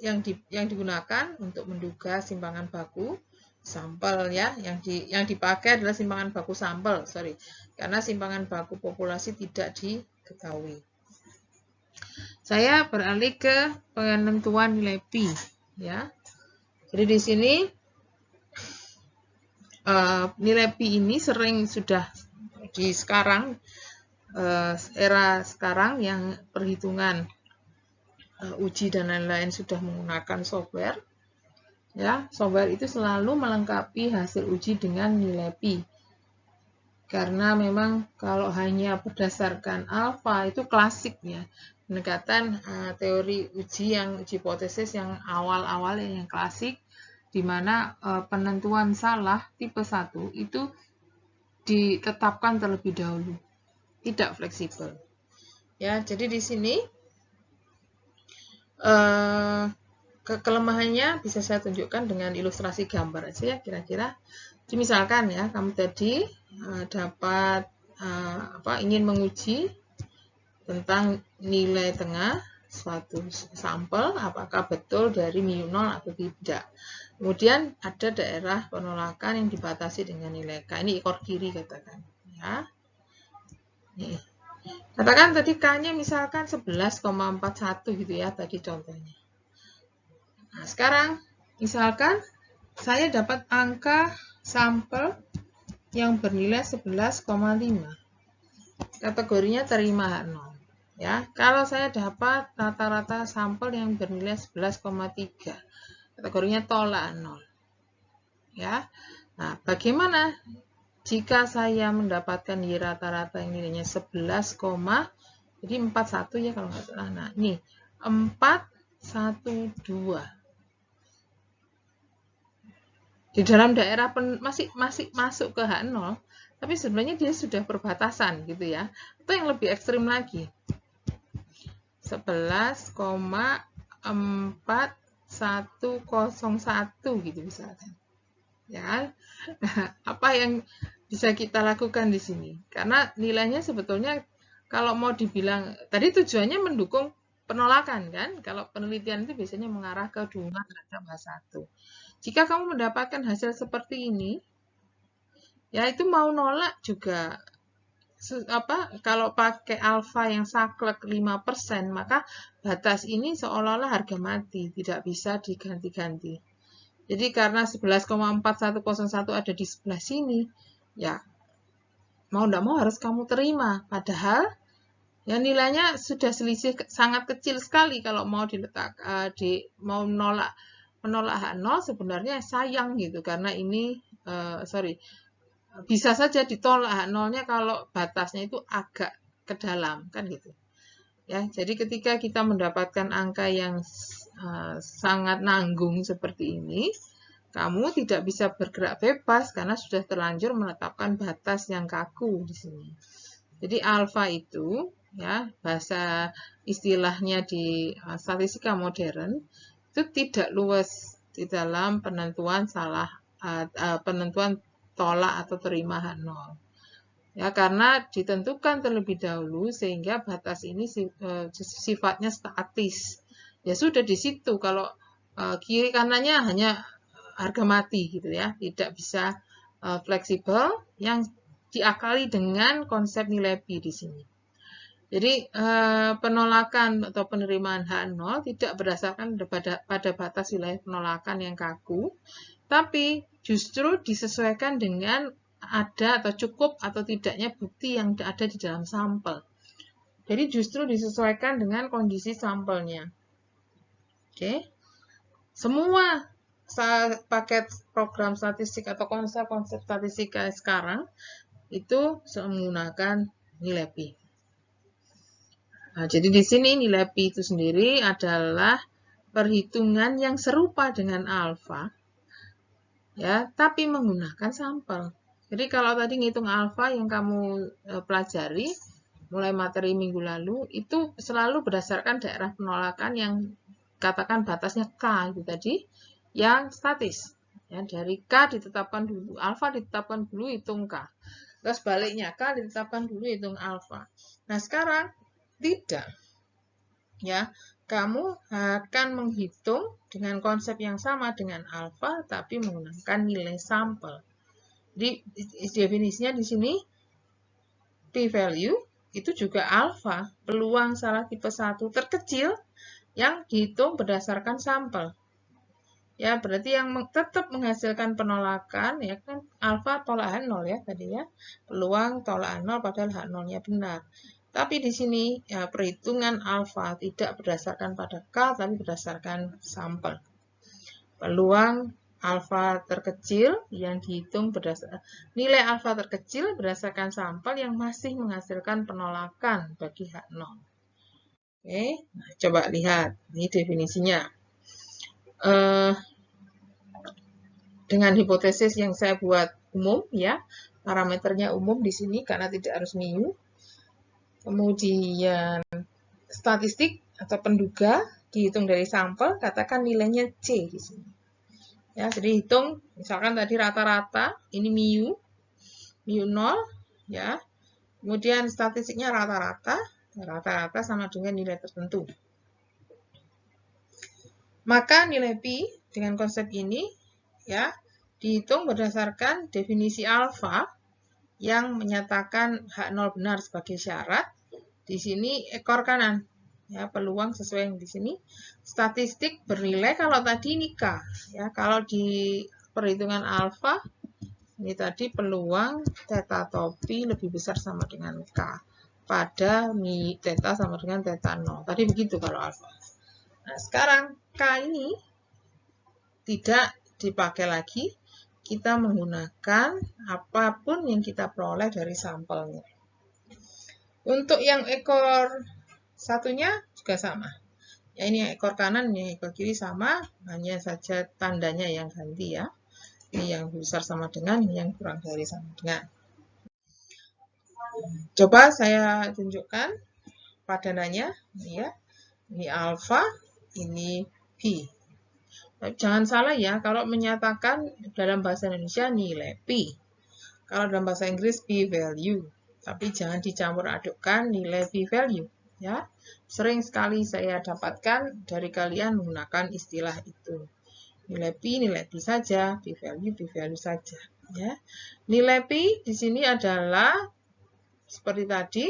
yang digunakan untuk menduga simpangan baku sampel ya, yang dipakai adalah simpangan baku sampel, karena simpangan baku populasi tidak diketahui. Saya beralih ke penentuan nilai pi ya. Jadi di sini nilai pi ini sering sudah di sekarang era sekarang yang perhitungan uji dan lain-lain sudah menggunakan software. Ya, software itu selalu melengkapi hasil uji dengan nilai pi. Karena memang kalau hanya berdasarkan alfa itu klasik ya. Pendekatan teori uji hipotesis yang awal-awal yang klasik, di mana penentuan salah tipe 1 itu ditetapkan terlebih dahulu. Tidak fleksibel. Ya, jadi di sini kelemahannya bisa saya tunjukkan dengan ilustrasi gambar aja ya kira-kira. Jadi misalkan ya, kamu tadi dapat ingin menguji tentang nilai tengah suatu sampel, apakah betul dari mu 0 atau tidak. Kemudian ada daerah penolakan yang dibatasi dengan nilai K. Ini ekor kiri katakan. Ya. Nih. Katakan tadi K-nya misalkan 11,41 gitu ya, tadi contohnya. Nah, sekarang misalkan saya dapat angka sampel yang bernilai 11,5. Kategorinya terima 0. Ya, kalau saya dapat rata-rata sampel yang bernilai 11,3, kategorinya tolak 0. Ya. Nah, bagaimana jika saya mendapatkan rata-rata yang nilainya 11, jadi 41 ya kalau nggak salah. Nah, ini 412. Di dalam daerah masih masuk ke H0, tapi sebenarnya dia sudah perbatasan gitu ya. Atau yang lebih ekstrim lagi. 11,4101 gitu misalkan. Ya. Apa yang bisa kita lakukan di sini? Karena nilainya sebetulnya kalau mau dibilang tadi tujuannya mendukung penolakan kan? Kalau penelitian itu biasanya mengarah ke dukungan terhadap H1. Jika kamu mendapatkan hasil seperti ini, ya itu mau nolak juga kalau pakai alfa yang saklek 5%, maka batas ini seolah-olah harga mati, tidak bisa diganti-ganti. Jadi karena 11,4101 ada di sebelah sini, ya mau tidak mau harus kamu terima. Padahal ya nilainya sudah selisih sangat kecil sekali kalau mau diletak mau menolak H0 sebenarnya sayang gitu karena ini bisa saja ditolak H0-nya kalau batasnya itu agak ke dalam kan gitu. Ya, jadi ketika kita mendapatkan angka yang sangat nanggung seperti ini, kamu tidak bisa bergerak bebas karena sudah terlanjur menetapkan batas yang kaku di sini. Jadi alfa itu, ya bahasa istilahnya di statistika modern, itu tidak luas di dalam penentuan penentuan tolak atau terima H0. Ya, karena ditentukan terlebih dahulu sehingga batas ini sifatnya statis. Ya sudah di situ kalau kiri kanannya hanya harga mati gitu ya, tidak bisa fleksibel yang diakali dengan konsep nilai Pi di sini. Jadi penolakan atau penerimaan H0 tidak berdasarkan pada batas wilayah penolakan yang kaku, tapi justru disesuaikan dengan ada atau cukup atau tidaknya bukti yang ada di dalam sampel. Jadi justru disesuaikan dengan kondisi sampelnya. Oke. Semua paket program statistik atau konsep-konsep statistika sekarang itu menggunakan nilai Pi. Nah, jadi di sini nilai Pi itu sendiri adalah perhitungan yang serupa dengan alfa, ya, tapi menggunakan sampel. Jadi kalau tadi ngitung alfa yang kamu pelajari mulai materi minggu lalu itu selalu berdasarkan daerah penolakan yang katakan batasnya K itu tadi yang statis. Ya, dari K ditetapkan dulu, alfa ditetapkan dulu, hitung K. Terus baliknya K ditetapkan dulu, hitung alfa. Nah, sekarang tidak. Ya, kamu akan menghitung dengan konsep yang sama dengan alfa tapi menggunakan nilai sampel. Jadi definisinya di sini p-value itu juga alfa, peluang salah tipe 1 terkecil yang dihitung berdasarkan sampel. Ya, berarti yang tetap menghasilkan penolakan ya kan alfa tolak H0 ya tadi ya. Peluang tolak H0 padahal H0-nya benar. Tapi di sini ya perhitungan alfa tidak berdasarkan pada K tapi berdasarkan sampel. Peluang alfa terkecil yang dihitung berdasarkan nilai alfa terkecil berdasarkan sampel yang masih menghasilkan penolakan bagi H0. Oke, nah, coba lihat ini definisinya. Dengan hipotesis yang saya buat umum ya, parameternya umum di sini karena tidak harus mu. Kemudian statistik atau penduga dihitung dari sampel, katakan nilainya C di sini. Ya, jadi hitung misalkan tadi rata-rata ini mu 0 ya. Kemudian statistiknya rata-rata sama dengan nilai tertentu. Maka nilai Pi dengan konsep ini ya dihitung berdasarkan definisi alfa yang menyatakan H0 benar sebagai syarat. Di sini ekor kanan ya peluang sesuai yang di sini. Statistik bernilai kalau tadi ini K ya. Kalau di perhitungan alfa ini tadi peluang theta atau pi lebih besar sama dengan K pada theta sama dengan theta 0. Tadi begitu kalau alfa. Nah, sekarang K ini tidak dipakai lagi. Kita menggunakan apapun yang kita peroleh dari sampelnya. Untuk yang ekor satunya juga sama. Ya, ini ekor kanan, ini ekor kiri sama, hanya saja tandanya yang ganti ya. Ini yang besar sama dengan, yang kurang dari sama dengan. Coba saya tunjukkan padanannya, ya. Ini alfa, ini pi. Jangan salah ya, kalau menyatakan dalam bahasa Indonesia nilai Pi. Kalau dalam bahasa Inggris p-value. Tapi jangan dicampur adukkan nilai p-value. Ya, sering sekali saya dapatkan dari kalian menggunakan istilah itu. Nilai P saja, P-value saja. Ya. Nilai P di sini adalah seperti tadi,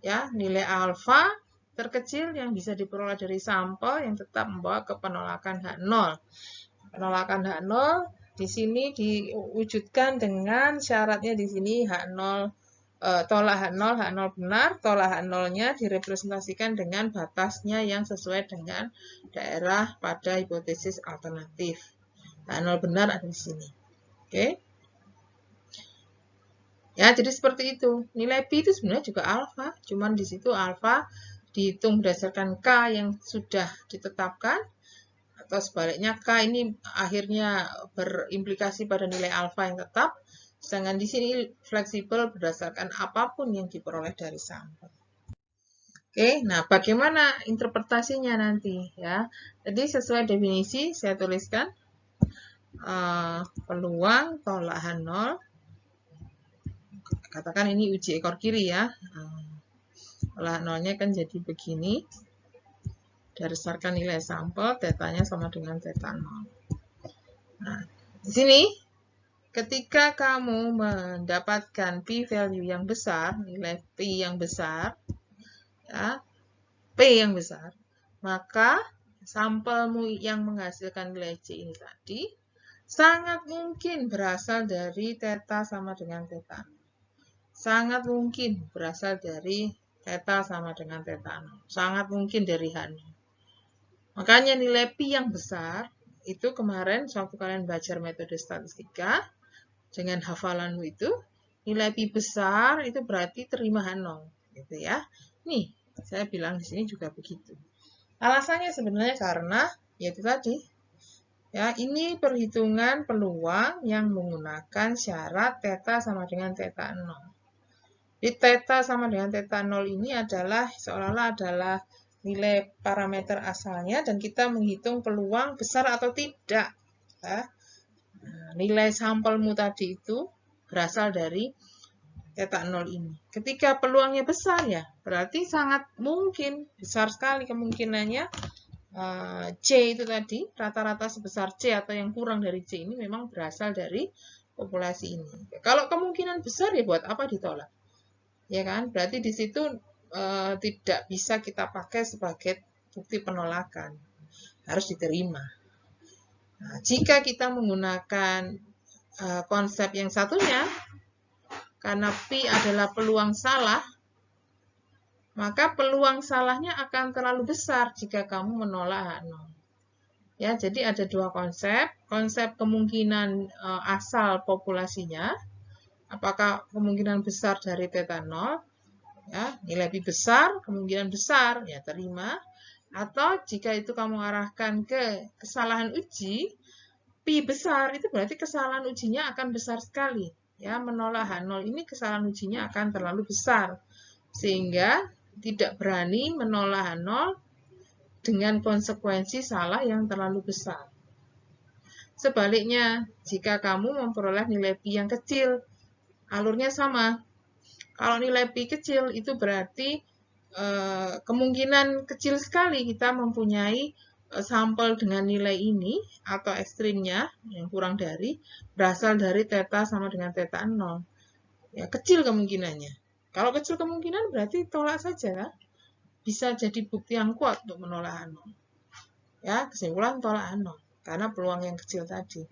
ya, nilai alfa terkecil yang bisa diperoleh dari sampel yang tetap membawa ke penolakan H0. Penolakan H0 di sini diwujudkan dengan syaratnya di sini H0 tolak H0 benar, tolak H0-nya direpresentasikan dengan batasnya yang sesuai dengan daerah pada hipotesis alternatif. H0 benar ada di sini. Oke. Ya, jadi seperti itu. Nilai P itu sebenarnya juga alfa, cuman di situ alfa dihitung berdasarkan K yang sudah ditetapkan, atau sebaliknya K ini akhirnya berimplikasi pada nilai alfa yang tetap, sedangkan di sini fleksibel berdasarkan apapun yang diperoleh dari sampel. Oke, nah bagaimana interpretasinya nanti ya? Jadi sesuai definisi saya tuliskan peluang tolak H0. Katakan ini uji ekor kiri ya. Tolak H0-nya kan jadi begini. Berdasarkan nilai sampel, tetanya sama dengan teta 0. Nah, di sini ketika kamu mendapatkan p-value yang besar, nilai p yang besar, ya, p yang besar, maka sampelmu yang menghasilkan nilai C ini tadi sangat mungkin berasal dari teta sama dengan teta 0. Sangat mungkin berasal dari teta sama dengan teta 0. Sangat mungkin dari H0. Makanya nilai P yang besar, itu kemarin waktu kalian belajar metode statistika, dengan hafalanmu itu, nilai P besar itu berarti terima H0. Gitu ya. Nih, saya bilang di sini juga begitu. Alasannya sebenarnya karena, yaitu tadi, ya, ini perhitungan peluang yang menggunakan syarat teta sama dengan teta 0. Di teta sama dengan teta 0 ini adalah, seolah-olah adalah nilai parameter asalnya dan kita menghitung peluang besar atau tidak. Ya. Nah, nilai sampelmu tadi itu berasal dari teta 0 ini. Ketika peluangnya besar ya, berarti sangat mungkin, besar sekali kemungkinannya C itu tadi, rata-rata sebesar C atau yang kurang dari C ini memang berasal dari populasi ini. Kalau kemungkinan besar ya buat apa ditolak? Ya kan? Berarti di situ tidak bisa kita pakai sebagai bukti penolakan, harus diterima. Nah, jika kita menggunakan konsep yang satunya, karena P adalah peluang salah, maka peluang salahnya akan terlalu besar jika kamu menolak H0. Ya, jadi ada dua konsep, konsep kemungkinan asal populasinya, apakah kemungkinan besar dari teta 0, ya, nilai P besar, kemungkinan besar, ya terima. Atau jika itu kamu arahkan ke kesalahan uji, P besar, itu berarti kesalahan ujinya akan besar sekali. Ya, menolak H0 ini kesalahan ujinya akan terlalu besar. Sehingga tidak berani menolak H0 dengan konsekuensi salah yang terlalu besar. Sebaliknya, jika kamu memperoleh nilai P yang kecil, alurnya sama. Kalau nilai P kecil itu berarti kemungkinan kecil sekali kita mempunyai sampel dengan nilai ini atau ekstrimnya yang kurang dari berasal dari teta sama dengan teta 0. Ya, kecil kemungkinannya. Kalau kecil kemungkinan berarti tolak saja kan? Bisa jadi bukti yang kuat untuk menolak H0. Ya, kesimpulan tolak H0. Karena peluang yang kecil tadi.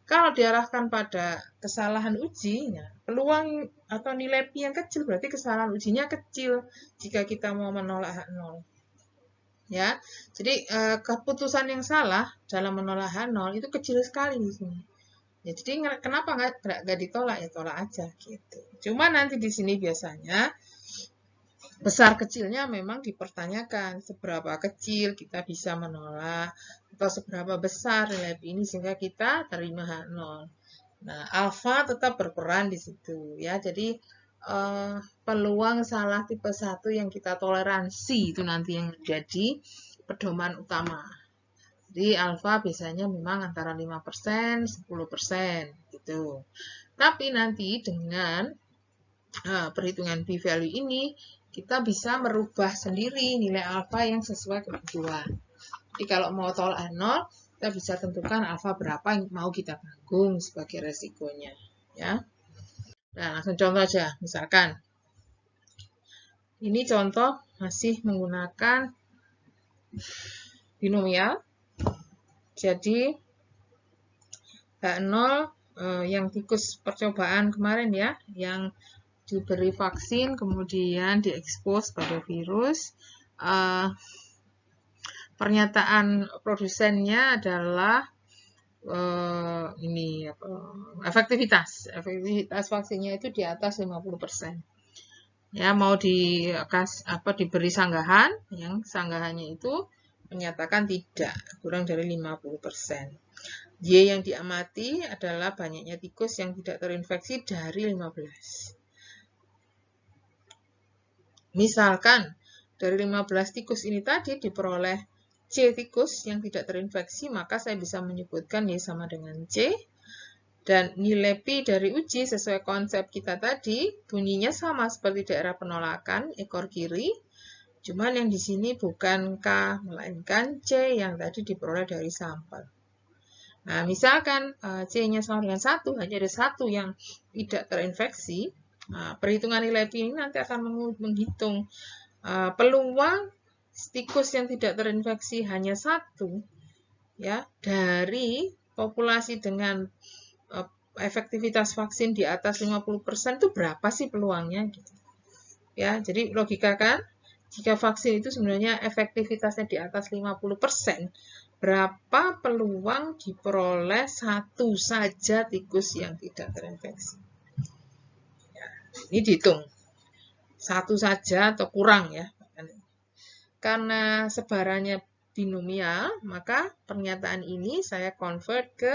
Kalau diarahkan pada kesalahan uji, ya, peluang atau nilai P yang kecil berarti kesalahan ujinya kecil jika kita mau menolak H0. Ya, jadi keputusan yang salah dalam menolak H0 itu kecil sekali di sini. Ya, jadi kenapa nggak ditolak ya tolak aja gitu. Cuma nanti di sini biasanya besar kecilnya memang dipertanyakan seberapa kecil kita bisa menolak atau seberapa besar nilai P ini sehingga kita terima H0. Nah, alfa tetap berperan di situ ya. Jadi peluang salah tipe 1 yang kita toleransi itu nanti yang menjadi pedoman utama. Jadi alfa biasanya memang antara 5%, 10% gitu. Tapi nanti dengan perhitungan p-value ini kita bisa merubah sendiri nilai alfa yang sesuai kebutuhan. Jadi kalau mau tolak H0, kita bisa tentukan alfa berapa yang mau kita tanggung sebagai resikonya, ya. Nah, langsung contoh aja. Misalkan ini contoh masih menggunakan binomial. Jadi H0 yang tikus percobaan kemarin ya, yang diberi vaksin kemudian diekspos pada virus. Pernyataan produsennya adalah efektivitas vaksinnya itu di atas 50%. Ya, mau diberi sanggahan, yang sanggahannya itu menyatakan tidak, kurang dari 50%. Y yang diamati adalah banyaknya tikus yang tidak terinfeksi dari 15. Misalkan dari 15 tikus ini tadi diperoleh C tikus yang tidak terinfeksi, maka saya bisa menyebutkan Y sama dengan C. Dan nilai P dari uji sesuai konsep kita tadi, bunyinya sama seperti daerah penolakan, ekor kiri. Cuman yang di sini bukan K, melainkan C yang tadi diperoleh dari sampel. Nah, misalkan C-nya sama dengan 1, hanya ada 1 yang tidak terinfeksi. Nah, perhitungan nilai P ini nanti akan menghitung peluang tikus yang tidak terinfeksi hanya 1, ya, dari populasi dengan efektivitas vaksin di atas 50% itu berapa sih peluangnya? Gitu. Ya, jadi logika kan, jika vaksin itu sebenarnya efektivitasnya di atas 50%, berapa peluang diperoleh 1 saja tikus yang tidak terinfeksi? Ya, ini dihitung. 1 saja atau kurang ya. Karena sebarannya binomial, maka pernyataan ini saya convert ke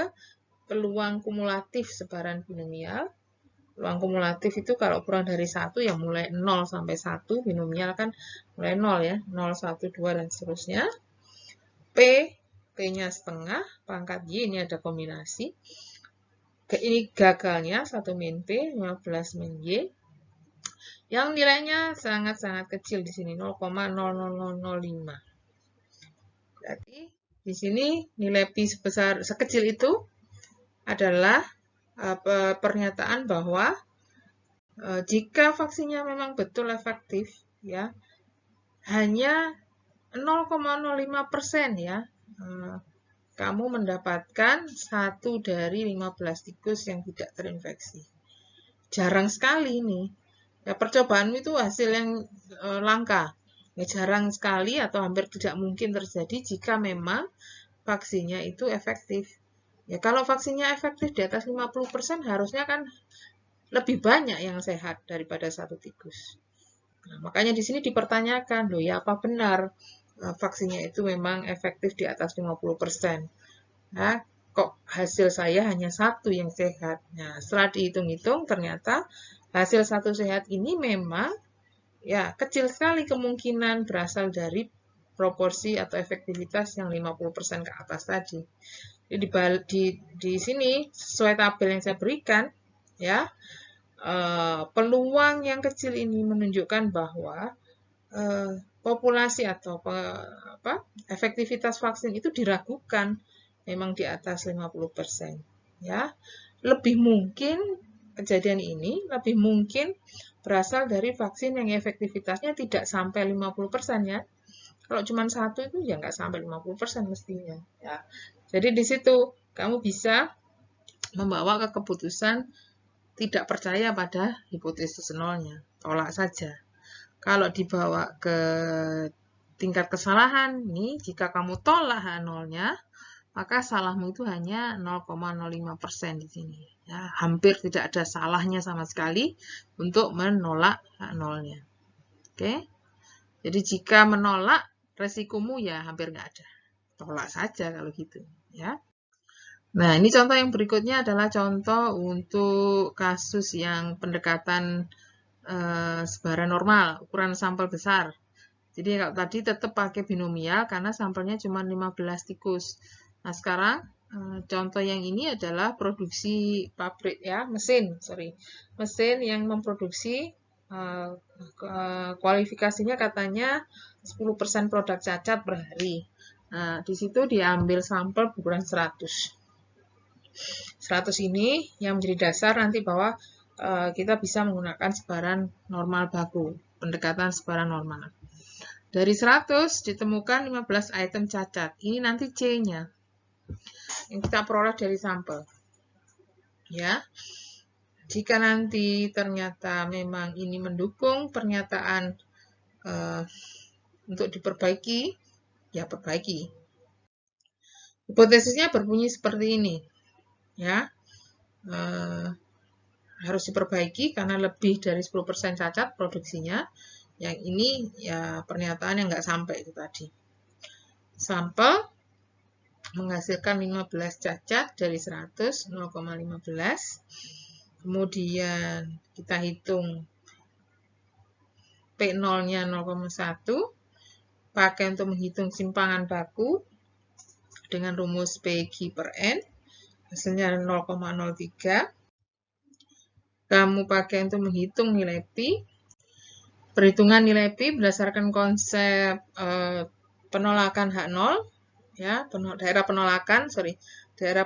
peluang kumulatif sebaran binomial. Peluang kumulatif itu kalau kurang dari 1 ya mulai 0 sampai 1, binomial kan mulai 0 ya, 0, 1, 2 dan seterusnya. P-nya setengah, pangkat Y ini ada kombinasi. Ini gagalnya 1 min P, 15 min Y. Yang nilainya sangat-sangat kecil di sini, 0,00005. Berarti di sini nilai P sekecil itu adalah pernyataan bahwa jika vaksinnya memang betul efektif, ya, hanya 0,05% ya, kamu mendapatkan 1 dari 15 tikus yang tidak terinfeksi. Jarang sekali nih. Ya, percobaan itu hasil yang langka. Ya, jarang sekali atau hampir tidak mungkin terjadi jika memang vaksinnya itu efektif. Ya, kalau vaksinnya efektif di atas 50%, harusnya kan lebih banyak yang sehat daripada 1 tikus. Nah, makanya di sini dipertanyakan, loh ya apa benar vaksinnya itu memang efektif di atas 50%? Nah, kok hasil saya hanya 1 yang sehat? Nah, setelah dihitung-hitung ternyata hasil 1 sehat ini memang ya kecil sekali kemungkinan berasal dari proporsi atau efektivitas yang 50% ke atas tadi. Jadi di sini sesuai tabel yang saya berikan, ya, peluang yang kecil ini menunjukkan bahwa populasi atau efektivitas vaksin itu diragukan memang di atas 50%. Ya, lebih mungkin kejadian ini lebih mungkin berasal dari vaksin yang efektivitasnya tidak sampai 50% ya. Kalau cuma 1 itu ya nggak sampai 50% mestinya. Ya. Jadi di situ kamu bisa membawa ke keputusan tidak percaya pada hipotesis nolnya, tolak saja. Kalau dibawa ke tingkat kesalahan, nih jika kamu tolak H0-nya, maka salahmu itu hanya 0,05% di sini. Ya, hampir tidak ada salahnya sama sekali untuk menolak H0-nya. Oke? Jadi jika menolak, resikomu ya hampir nggak ada. Tolak saja kalau gitu. Ya. Nah, ini contoh yang berikutnya adalah contoh untuk kasus yang pendekatan sebaran normal, ukuran sampel besar. Jadi kalau tadi tetap pakai binomial karena sampelnya cuma 15 tikus. Nah, sekarang contoh yang ini adalah produksi pabrik ya, mesin yang memproduksi kualifikasinya katanya 10% produk cacat per hari. Nah, di situ diambil sampel berukuran 100. 100 ini yang menjadi dasar nanti bahwa kita bisa menggunakan sebaran normal baku, pendekatan sebaran normal. Dari 100 ditemukan 15 item cacat. Ini nanti C-nya yang kita peroleh dari sampel. Ya. Jika nanti ternyata memang ini mendukung pernyataan untuk diperbaiki, ya perbaiki. Hipotesisnya berbunyi seperti ini. Ya. Harus diperbaiki karena lebih dari 10% cacat produksinya. Yang ini ya pernyataan yang nggak sampai itu tadi. Sampel menghasilkan 15 cacat dari 100, 0,15. Kemudian kita hitung P0-nya 0,1. Pakai untuk menghitung simpangan baku dengan rumus PG per N. Hasilnya 0,03. Kamu pakai untuk menghitung nilai pi. Perhitungan nilai pi berdasarkan konsep penolakan H0. Ya, daerah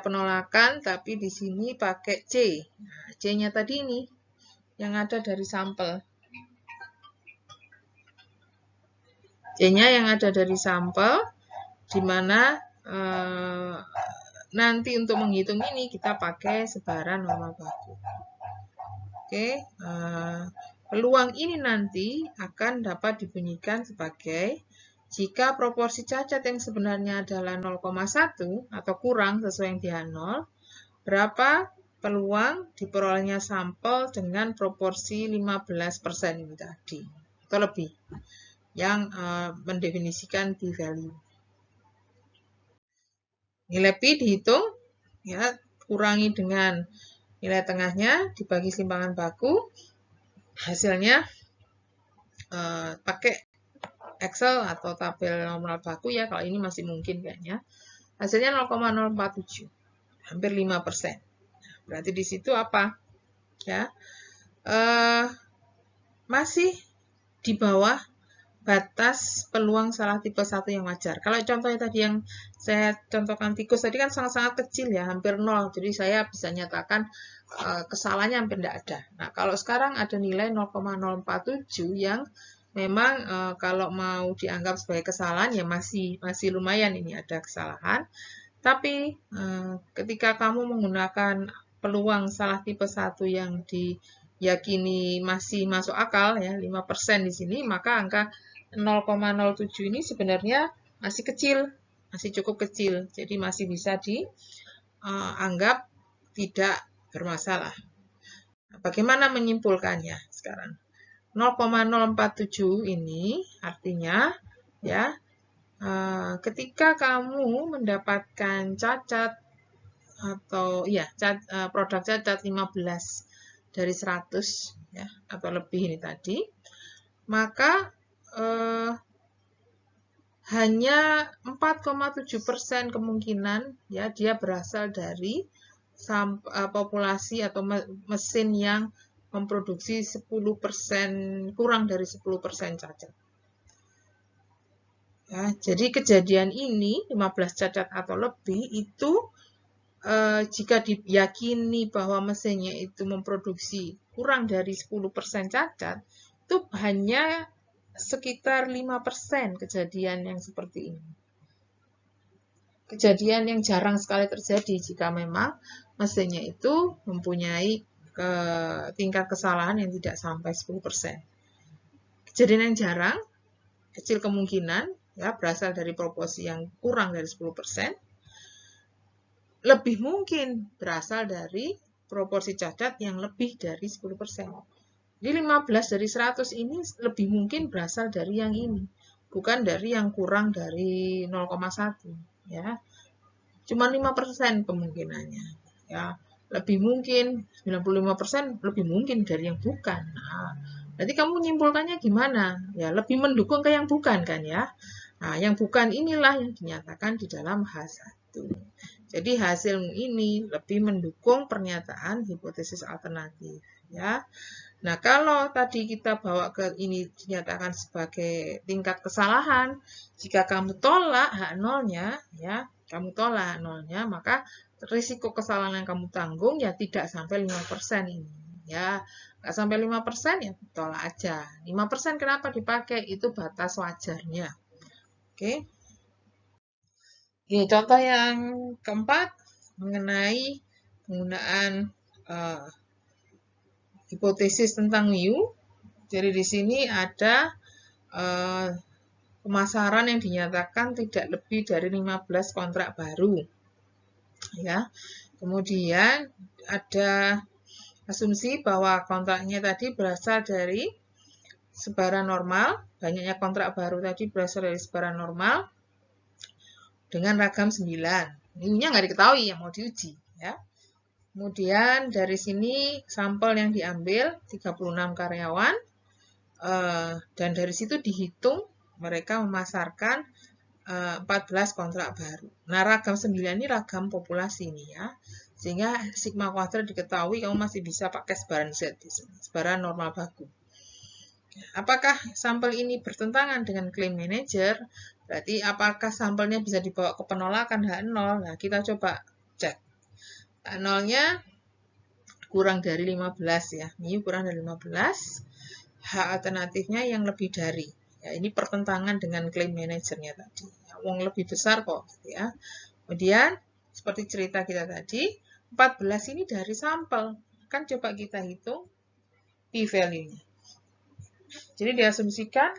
penolakan, tapi di sini pakai C. Nah, C-nya tadi ini yang ada dari sampel. C-nya yang ada dari sampel, di mana nanti untuk menghitung ini kita pakai sebaran normal baku. Oke, peluang ini nanti akan dapat dibunyikan sebagai jika proporsi cacat yang sebenarnya adalah 0,1 atau kurang sesuai yang di H0, berapa peluang diperolehnya sampel dengan proporsi 15% ini tadi, atau lebih, yang mendefinisikan p-value. Nilai pi dihitung, ya, kurangi dengan nilai tengahnya, dibagi simpangan baku, hasilnya pakai Excel atau tabel normal baku ya, kalau ini masih mungkin kayaknya. Hasilnya 0,047, hampir 5%. Berarti di situ apa? Ya, masih di bawah batas peluang salah tipe 1 yang wajar. Kalau contohnya tadi yang saya contohkan tikus tadi kan sangat-sangat kecil ya, hampir 0. Jadi saya bisa nyatakan kesalahannya hampir tidak ada. Nah, kalau sekarang ada nilai 0,047 yang memang kalau mau dianggap sebagai kesalahan ya masih lumayan ini ada kesalahan. Tapi ketika kamu menggunakan peluang salah tipe 1 yang diyakini masih masuk akal ya 5% di sini, maka angka 0,07 ini sebenarnya masih kecil, masih cukup kecil. Jadi masih bisa dianggap tidak bermasalah. Nah, bagaimana menyimpulkannya sekarang? 0,047 ini artinya ya ketika kamu mendapatkan cacat atau ya produk cacat 15 dari 100 ya atau lebih ini tadi, maka hanya 4,7% kemungkinan ya dia berasal dari populasi atau mesin yang memproduksi 10% kurang dari 10% cacat. Ya, jadi kejadian ini 15 cacat atau lebih itu jika diyakini bahwa mesinnya itu memproduksi kurang dari 10% cacat, itu hanya sekitar 5% kejadian yang seperti ini. Kejadian yang jarang sekali terjadi jika memang mesinnya itu mempunyai tingkat kesalahan yang tidak sampai 10%. Kejadian yang jarang, kecil kemungkinan, ya berasal dari proporsi yang kurang dari 10%, lebih mungkin berasal dari proporsi cacat yang lebih dari 10%. Di 15 dari 100 ini lebih mungkin berasal dari yang ini, bukan dari yang kurang dari 0,1. Ya, cuma 5% kemungkinannya. Ya, lebih mungkin 95% lebih mungkin dari yang bukan. Nah, nanti kamu menyimpulkannya gimana? Ya, lebih mendukung ke yang bukan kan ya. Nah, yang bukan inilah yang dinyatakan di dalam H1. Jadi hasil ini lebih mendukung pernyataan hipotesis alternatif ya. Nah, kalau tadi kita bawa ke ini dinyatakan sebagai tingkat kesalahan, jika kamu tolak H0-nya, ya, kamu tolak H0-nya, maka risiko kesalahan yang kamu tanggung ya tidak sampai 5% ini. Ya, nggak sampai 5% ya tolak aja. 5% kenapa dipakai? Itu batas wajarnya. Oke. Ini contoh yang keempat mengenai penggunaan hipotesis tentang mu. Jadi di sini ada pemasaran yang dinyatakan tidak lebih dari 15 kontrak baru. Ya. Kemudian ada asumsi bahwa kontraknya tadi berasal dari sebaran normal, banyaknya kontrak baru tadi berasal dari sebaran normal dengan ragam 9. Mu-nya nggak diketahui yang mau diuji. Ya. Kemudian dari sini sampel yang diambil 36 karyawan dan dari situ dihitung mereka memasarkan 14 kontrak baru. Nah, ragam 9 ini ragam populasi nih ya. Sehingga sigma kuadrat diketahui kamu masih bisa pakai sebaran Z di sini, sebaran normal baku. Apakah sampel ini bertentangan dengan klaim manajer? Berarti apakah sampelnya bisa dibawa ke penolakan H0? Nah, kita coba cek. H0-nya kurang dari 15 ya. Mu kurang dari 15. H alternatifnya yang lebih dari. Ya, ini pertentangan dengan klaim manajernya tadi. Ya, wong lebih besar kok. Ya. Kemudian, seperti cerita kita tadi, 14 ini dari sampel. Kan coba kita hitung p-value-nya. Jadi diasumsikan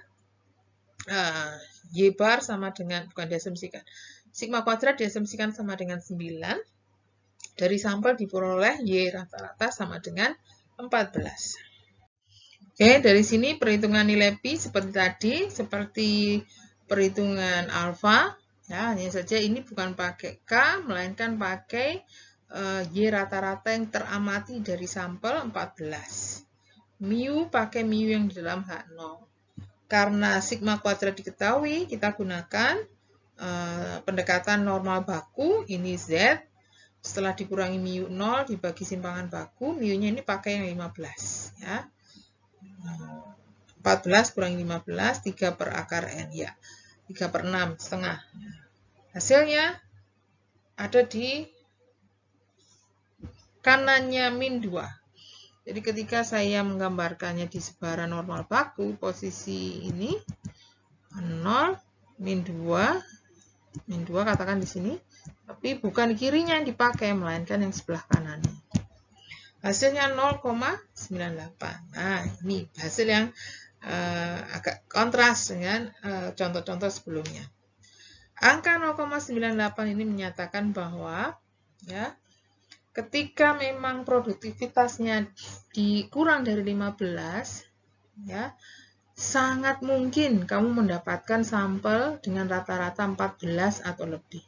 Y bar sama dengan, bukan diasumsikan, sigma kuadrat diasumsikan sama dengan 9. Dari sampel diperoleh Y rata-rata sama dengan 14. Oke, dari sini perhitungan nilai Pi seperti tadi, seperti perhitungan alfa. Ya, hanya saja ini bukan pakai K, melainkan pakai Y rata-rata yang teramati dari sampel 14. Mu pakai mu yang di dalam H0. Karena sigma kuadrat diketahui, kita gunakan pendekatan normal baku, ini Z. Setelah dikurangi mu 0 dibagi simpangan baku, mu-nya ini pakai yang 15. Ya. 14 kurangi 15, 3 per akar N. Ya, 3 per 6, setengah. Hasilnya ada di kanannya min 2. Jadi ketika saya menggambarkannya di sebaran normal baku, posisi ini 0, min 2 katakan di sini, tapi bukan kirinya yang dipakai, melainkan yang sebelah kanannya. Hasilnya 0,98. Nah, ini hasil yang agak kontras dengan contoh-contoh sebelumnya. Angka 0,98 ini menyatakan bahwa ya, ketika memang produktivitasnya dikurang dari 15, ya, sangat mungkin kamu mendapatkan sampel dengan rata-rata 14 atau lebih.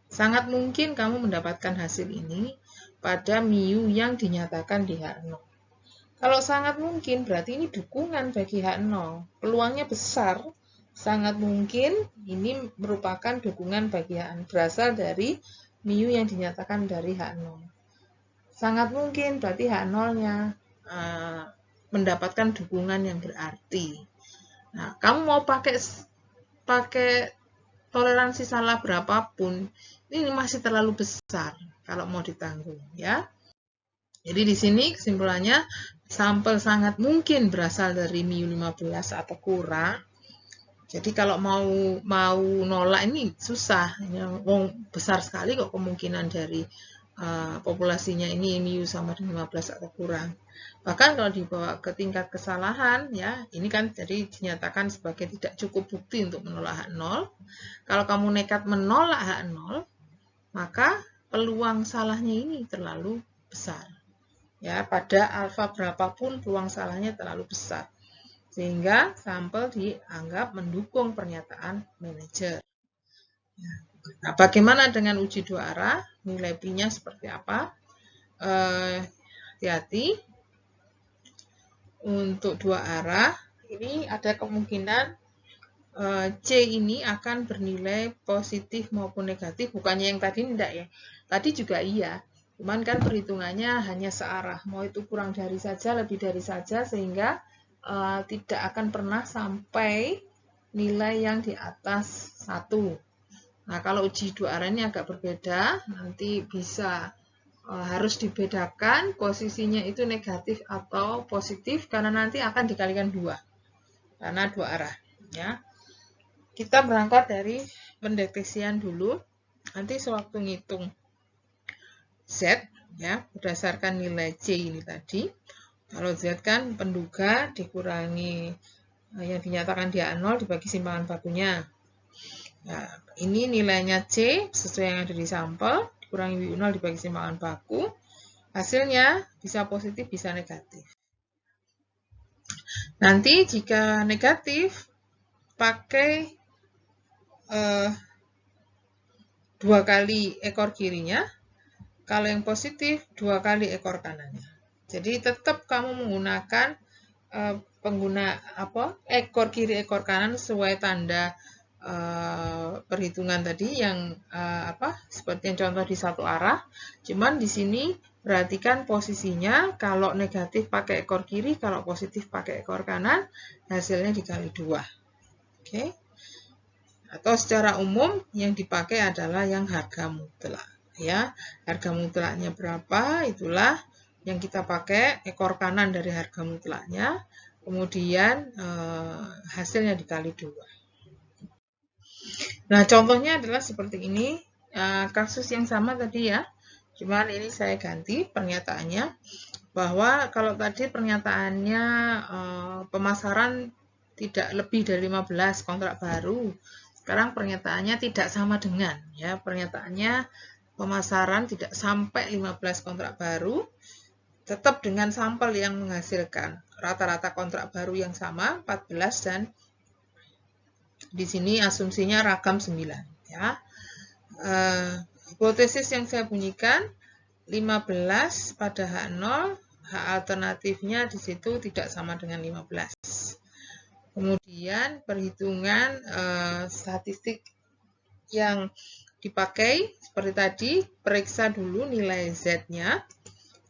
Sangat mungkin kamu mendapatkan hasil ini pada mu yang dinyatakan di H0. Kalau sangat mungkin, berarti ini dukungan bagi H0. Peluangnya besar, sangat mungkin ini merupakan dukungan bagi H0. Berasal dari mu yang dinyatakan dari H0. Sangat mungkin, berarti H0-nya mendapatkan dukungan yang berarti. Nah, kamu mau pakai toleransi salah berapapun, ini masih terlalu besar kalau mau ditanggung, ya. Jadi di sini kesimpulannya sampel sangat mungkin berasal dari mu 15 atau kurang. Jadi kalau mau nolak ini susah, ya, besar sekali kok kemungkinan dari populasinya ini mu sama dengan 15 atau kurang. Bahkan kalau dibawa ke tingkat kesalahan, ya ini kan jadi dinyatakan sebagai tidak cukup bukti untuk menolak H0. Kalau kamu nekat menolak H0, maka peluang salahnya ini terlalu besar. Ya, pada alfa berapapun peluang salahnya terlalu besar. Sehingga sampel dianggap mendukung pernyataan manajer. Nah, bagaimana dengan uji dua arah? Nilai P-nya seperti apa? Hati-hati. Untuk dua arah, ini ada kemungkinan C ini akan bernilai positif maupun negatif. Bukannya yang tadi tidak ya. Tadi juga iya. Cuman kan perhitungannya hanya searah, mau itu kurang dari saja, lebih dari saja, sehingga tidak akan pernah sampai nilai yang di atas 1. Nah, kalau uji dua arah ini agak berbeda, nanti bisa harus dibedakan posisinya itu negatif atau positif, karena nanti akan dikalikan 2, karena dua arah. Ya. Kita berangkat dari pendeteksian dulu, nanti sewaktu ngitung Z, ya, berdasarkan nilai C ini tadi. Kalau Z kan penduga dikurangi yang dinyatakan dia 0 dibagi simpangan bakunya. Nah, ini nilainya C sesuai yang ada di sampel, dikurangi W0 dibagi simpangan baku. Hasilnya bisa positif, bisa negatif. Nanti jika negatif, pakai 2 kali ekor kirinya. Kalau yang positif, 2 kali ekor kanannya. Jadi tetap kamu menggunakan ekor kiri, ekor kanan sesuai tanda perhitungan tadi yang seperti yang contoh di satu arah. Cuman di sini perhatikan posisinya, kalau negatif pakai ekor kiri, kalau positif pakai ekor kanan, hasilnya dikali 2. Oke. Atau secara umum yang dipakai adalah yang harga mutlak. Ya, harga mutlaknya berapa, itulah yang kita pakai, ekor kanan dari harga mutlaknya, kemudian hasilnya dikali 2. Nah, contohnya adalah seperti ini, kasus yang sama tadi ya, cuman ini saya ganti pernyataannya, bahwa kalau tadi pernyataannya pemasaran tidak lebih dari 15 kontrak baru, sekarang pernyataannya tidak sama dengan, ya, pernyataannya pemasaran tidak sampai 15 kontrak baru, tetap dengan sampel yang menghasilkan rata-rata kontrak baru yang sama, 14, dan di sini asumsinya ragam 9. Ya. Hipotesis yang saya bunyikan, 15 pada H0, H alternatifnya di situ tidak sama dengan 15. Kemudian perhitungan statistik yang dipakai seperti tadi, periksa dulu nilai Z-nya.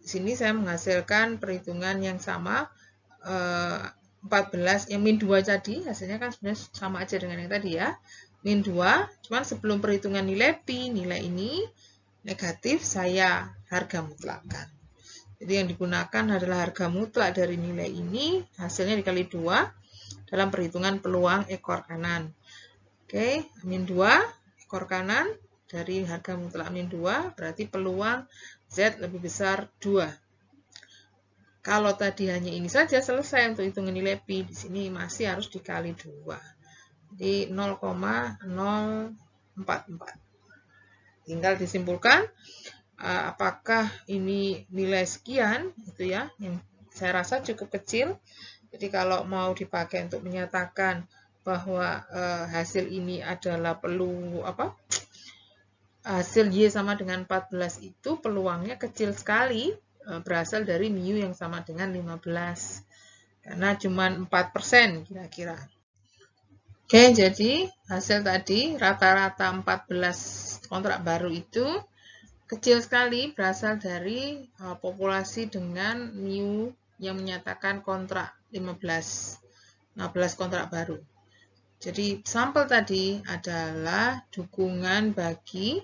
Di sini saya menghasilkan perhitungan yang sama, 14, yang min 2 tadi, hasilnya kan sebenarnya sama aja dengan yang tadi ya. Min 2, cuman sebelum perhitungan nilai Pi, nilai ini negatif, saya harga mutlakkan. Jadi yang digunakan adalah harga mutlak dari nilai ini, hasilnya dikali 2 dalam perhitungan peluang ekor kanan. Oke, min 2 ekor kanan dari harga mutlak min 2, berarti peluang Z lebih besar 2. Kalau tadi hanya ini saja selesai untuk hitungan nilai Pi, di sini masih harus dikali 2. Jadi 0,044. Tinggal disimpulkan apakah ini nilai sekian, itu ya, yang saya rasa cukup kecil. Jadi kalau mau dipakai untuk menyatakan bahwa hasil ini adalah hasil Y sama dengan 14 itu peluangnya kecil sekali, berasal dari mu yang sama dengan 15. Karena cuma 4% kira-kira. Oke, jadi hasil tadi rata-rata 14 kontrak baru itu kecil sekali, berasal dari populasi dengan mu yang menyatakan kontrak 15 kontrak baru. Jadi sampel tadi adalah dukungan bagi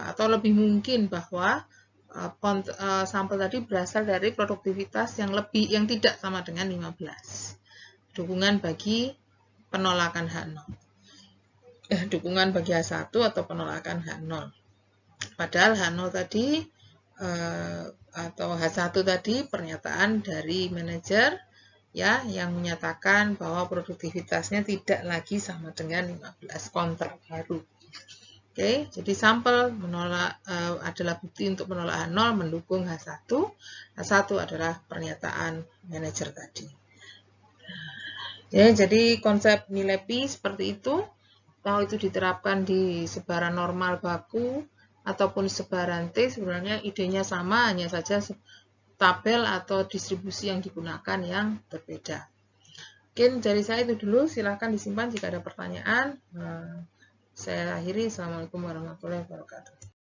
atau lebih mungkin bahwa sampel tadi berasal dari produktivitas yang tidak sama dengan 15. Dukungan bagi penolakan H0. Dukungan bagi H1 atau penolakan H0. Padahal H0 tadi atau H1 tadi pernyataan dari manajer ya yang menyatakan bahwa produktivitasnya tidak lagi sama dengan 15 kontrak baru. Oke, jadi sampel menolak adalah bukti untuk menolak H0 mendukung H1. H1 adalah pernyataan manajer tadi. Ya, jadi konsep nilai Pi seperti itu. Mau itu diterapkan di sebaran normal baku ataupun sebaran T, sebenarnya idenya sama, hanya saja tabel atau distribusi yang digunakan yang berbeda. Mungkin dari saya itu dulu, silahkan disimpan jika ada pertanyaan. Saya akhiri. Assalamualaikum warahmatullahi wabarakatuh.